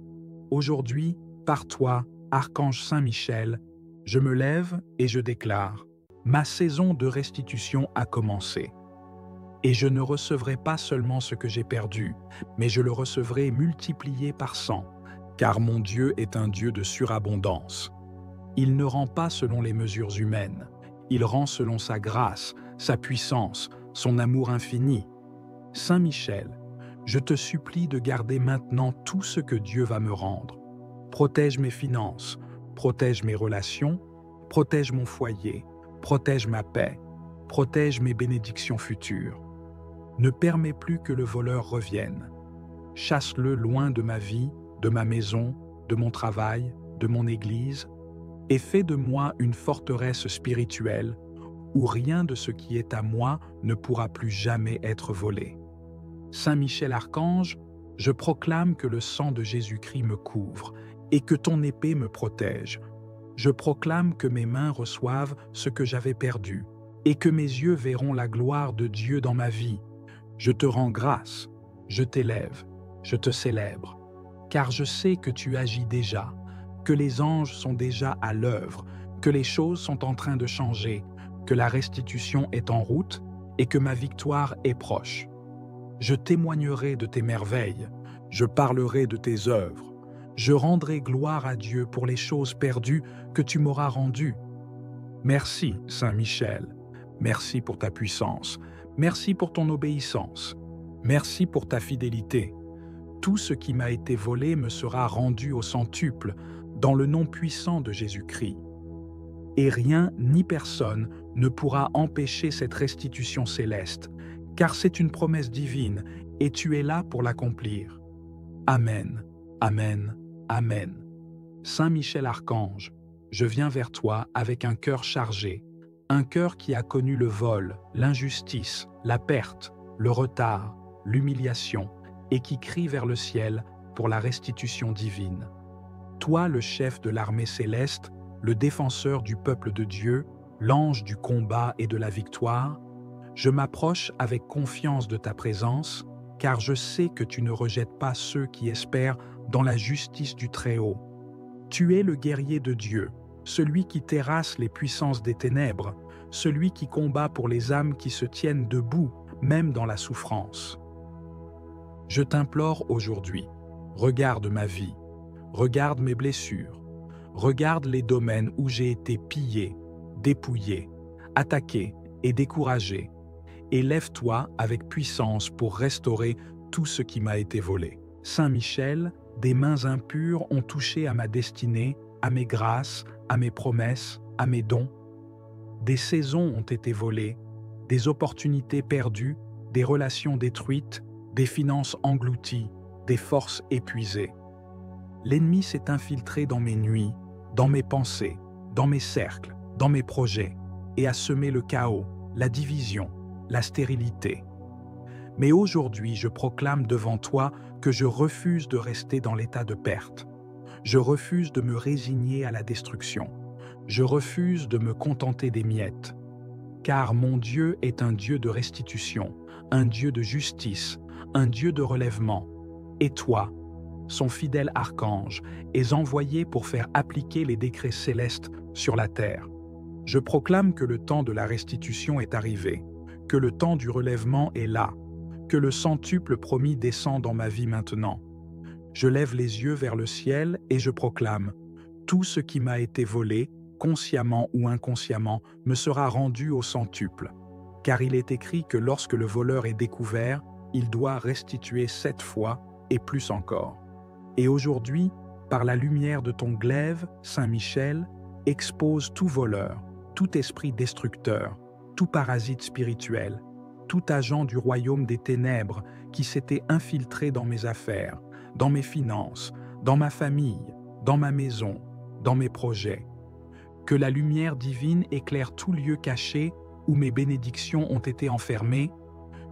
Aujourd'hui, par toi, Archange Saint Michel, je me lève et je déclare, ma saison de restitution a commencé. Et je ne recevrai pas seulement ce que j'ai perdu, mais je le recevrai multiplié par 100, car mon Dieu est un Dieu de surabondance. Il ne rend pas selon les mesures humaines, il rend selon sa grâce, sa puissance, son amour infini. Saint Michel, je te supplie de garder maintenant tout ce que Dieu va me rendre. Protège mes finances, protège mes relations, protège mon foyer, protège ma paix, protège mes bénédictions futures. Ne permets plus que le voleur revienne. Chasse-le loin de ma vie, de ma maison, de mon travail, de mon église, et fais de moi une forteresse spirituelle où rien de ce qui est à moi ne pourra plus jamais être volé. Saint Michel Archange, je proclame que le sang de Jésus-Christ me couvre et que ton épée me protège. Je proclame que mes mains reçoivent ce que j'avais perdu et que mes yeux verront la gloire de Dieu dans ma vie. Je te rends grâce, je t'élève, je te célèbre, car je sais que tu agis déjà, que les anges sont déjà à l'œuvre, que les choses sont en train de changer, que la restitution est en route et que ma victoire est proche. Je témoignerai de tes merveilles, je parlerai de tes œuvres, je rendrai gloire à Dieu pour les choses perdues que tu m'auras rendues. Merci, Saint Michel, merci pour ta puissance, merci pour ton obéissance, merci pour ta fidélité. Tout ce qui m'a été volé me sera rendu au centuple, dans le nom puissant de Jésus-Christ. Et rien ni personne ne pourra empêcher cette restitution céleste, car c'est une promesse divine, et tu es là pour l'accomplir. Amen, Amen, Amen. Saint Michel Archange, je viens vers toi avec un cœur chargé, un cœur qui a connu le vol, l'injustice, la perte, le retard, l'humiliation, et qui crie vers le ciel pour la restitution divine. Toi, le chef de l'armée céleste, le défenseur du peuple de Dieu, l'ange du combat et de la victoire, je m'approche avec confiance de ta présence, car je sais que tu ne rejettes pas ceux qui espèrent dans la justice du Très-Haut. Tu es le guerrier de Dieu, celui qui terrasse les puissances des ténèbres, celui qui combat pour les âmes qui se tiennent debout, même dans la souffrance. Je t'implore aujourd'hui, regarde ma vie, regarde mes blessures, regarde les domaines où j'ai été pillé, dépouillé, attaqué et découragé, et lève-toi avec puissance pour restaurer tout ce qui m'a été volé. Saint Michel, des mains impures ont touché à ma destinée, à mes grâces, à mes promesses, à mes dons. Des saisons ont été volées, des opportunités perdues, des relations détruites, des finances englouties, des forces épuisées. L'ennemi s'est infiltré dans mes nuits, dans mes pensées, dans mes cercles, dans mes projets, et a semé le chaos, la division, la stérilité. Mais aujourd'hui, je proclame devant toi que je refuse de rester dans l'état de perte. Je refuse de me résigner à la destruction. Je refuse de me contenter des miettes. Car mon Dieu est un Dieu de restitution, un Dieu de justice, un Dieu de relèvement. Et toi, son fidèle archange, es envoyé pour faire appliquer les décrets célestes sur la terre. Je proclame que le temps de la restitution est arrivé, que le temps du relèvement est là, que le centuple promis descend dans ma vie maintenant. Je lève les yeux vers le ciel et je proclame « Tout ce qui m'a été volé, consciemment ou inconsciemment, me sera rendu au centuple. » Car il est écrit que lorsque le voleur est découvert, il doit restituer 7 fois et plus encore. Et aujourd'hui, par la lumière de ton glaive, Saint Michel, expose tout voleur, tout esprit destructeur, tout parasite spirituel, tout agent du royaume des ténèbres qui s'était infiltré dans mes affaires, dans mes finances, dans ma famille, dans ma maison, dans mes projets. Que la lumière divine éclaire tout lieu caché où mes bénédictions ont été enfermées,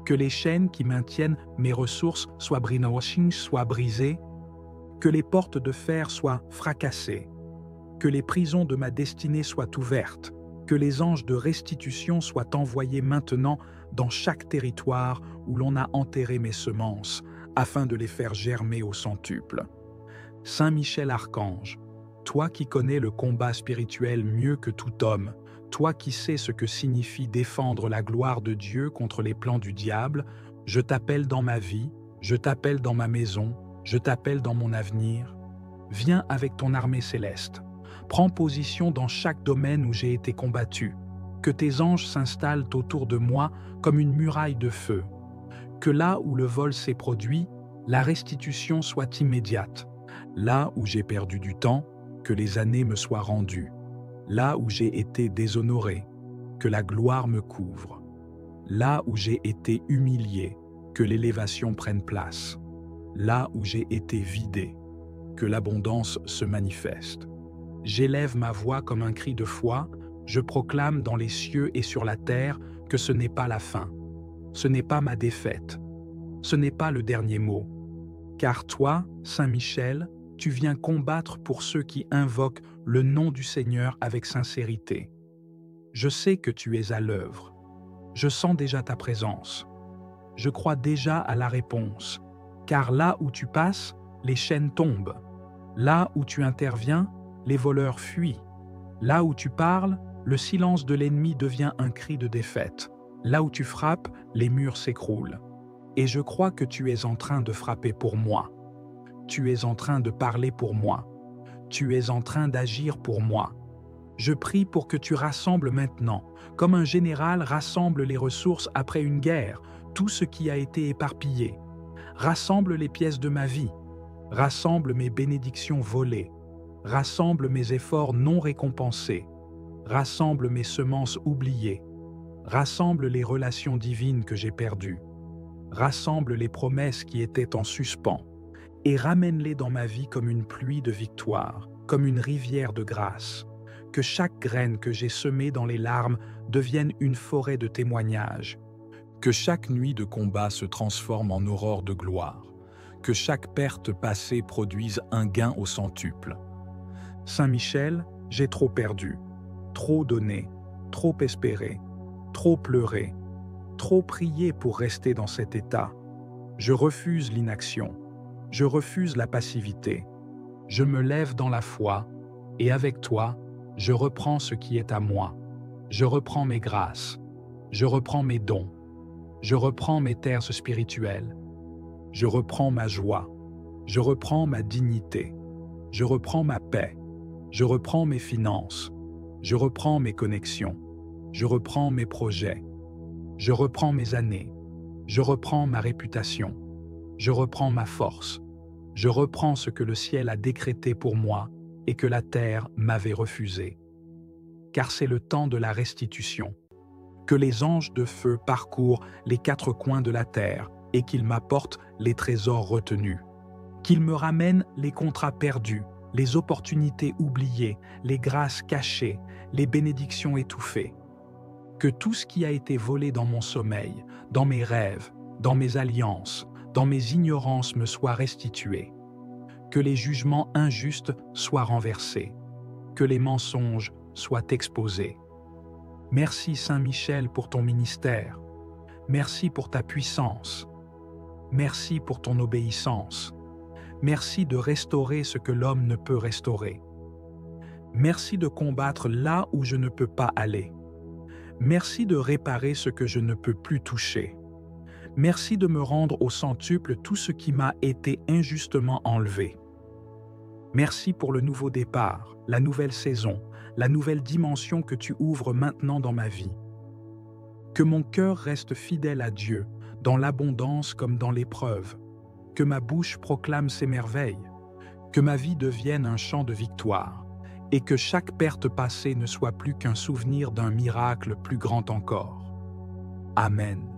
que les chaînes qui maintiennent mes ressources soient brisées, que les portes de fer soient fracassées, que les prisons de ma destinée soient ouvertes, que les anges de restitution soient envoyés maintenant dans chaque territoire où l'on a enterré mes semences, afin de les faire germer au centuple. Saint Michel Archange, toi qui connais le combat spirituel mieux que tout homme, toi qui sais ce que signifie défendre la gloire de Dieu contre les plans du diable, je t'appelle dans ma vie, je t'appelle dans ma maison, je t'appelle dans mon avenir. Viens avec ton armée céleste. Prends position dans chaque domaine où j'ai été combattu. Que tes anges s'installent autour de moi comme une muraille de feu. Que là où le vol s'est produit, la restitution soit immédiate. Là où j'ai perdu du temps, que les années me soient rendues. Là où j'ai été déshonoré, que la gloire me couvre. Là où j'ai été humilié, que l'élévation prenne place. Là où j'ai été vidé, que l'abondance se manifeste. J'élève ma voix comme un cri de foi, je proclame dans les cieux et sur la terre que ce n'est pas la fin. Ce n'est pas ma défaite. Ce n'est pas le dernier mot. Car toi, Saint Michel, tu viens combattre pour ceux qui invoquent le nom du Seigneur avec sincérité. Je sais que tu es à l'œuvre. Je sens déjà ta présence. Je crois déjà à la réponse. Car là où tu passes, les chaînes tombent. Là où tu interviens, les voleurs fuient. Là où tu parles, le silence de l'ennemi devient un cri de défaite. Là où tu frappes, les murs s'écroulent. Et je crois que tu es en train de frapper pour moi. Tu es en train de parler pour moi. Tu es en train d'agir pour moi. Je prie pour que tu rassembles maintenant, comme un général rassemble les ressources après une guerre, tout ce qui a été éparpillé. Rassemble les pièces de ma vie. Rassemble mes bénédictions volées. Rassemble mes efforts non récompensés. Rassemble mes semences oubliées. Rassemble les relations divines que j'ai perdues. Rassemble les promesses qui étaient en suspens et ramène-les dans ma vie comme une pluie de victoire, comme une rivière de grâce. Que chaque graine que j'ai semée dans les larmes devienne une forêt de témoignages. Que chaque nuit de combat se transforme en aurore de gloire. Que chaque perte passée produise un gain au centuple. Saint Michel, j'ai trop perdu, trop donné, trop espéré, trop pleuré, trop prié pour rester dans cet état. Je refuse l'inaction, je refuse la passivité. Je me lève dans la foi, et avec toi, je reprends ce qui est à moi. Je reprends mes grâces, je reprends mes dons, je reprends mes terres spirituelles. Je reprends ma joie, je reprends ma dignité, je reprends ma paix, je reprends mes finances, je reprends mes connexions, je reprends mes projets, je reprends mes années, je reprends ma réputation, je reprends ma force, je reprends ce que le ciel a décrété pour moi et que la terre m'avait refusé. Car c'est le temps de la restitution. Que les anges de feu parcourent les quatre coins de la terre et qu'ils m'apportent les trésors retenus. Qu'ils me ramènent les contrats perdus, les opportunités oubliées, les grâces cachées, les bénédictions étouffées. Que tout ce qui a été volé dans mon sommeil, dans mes rêves, dans mes alliances, dans mes ignorances me soit restitué. Que les jugements injustes soient renversés. Que les mensonges soient exposés. Merci Saint Michel pour ton ministère. Merci pour ta puissance. Merci pour ton obéissance. Merci de restaurer ce que l'homme ne peut restaurer. Merci de combattre là où je ne peux pas aller. Merci de réparer ce que je ne peux plus toucher. Merci de me rendre au centuple tout ce qui m'a été injustement enlevé. Merci pour le nouveau départ, la nouvelle saison, la nouvelle dimension que tu ouvres maintenant dans ma vie. Que mon cœur reste fidèle à Dieu, dans l'abondance comme dans l'épreuve. Que ma bouche proclame ses merveilles. Que ma vie devienne un chant de victoire. Et que chaque perte passée ne soit plus qu'un souvenir d'un miracle plus grand encore. Amen.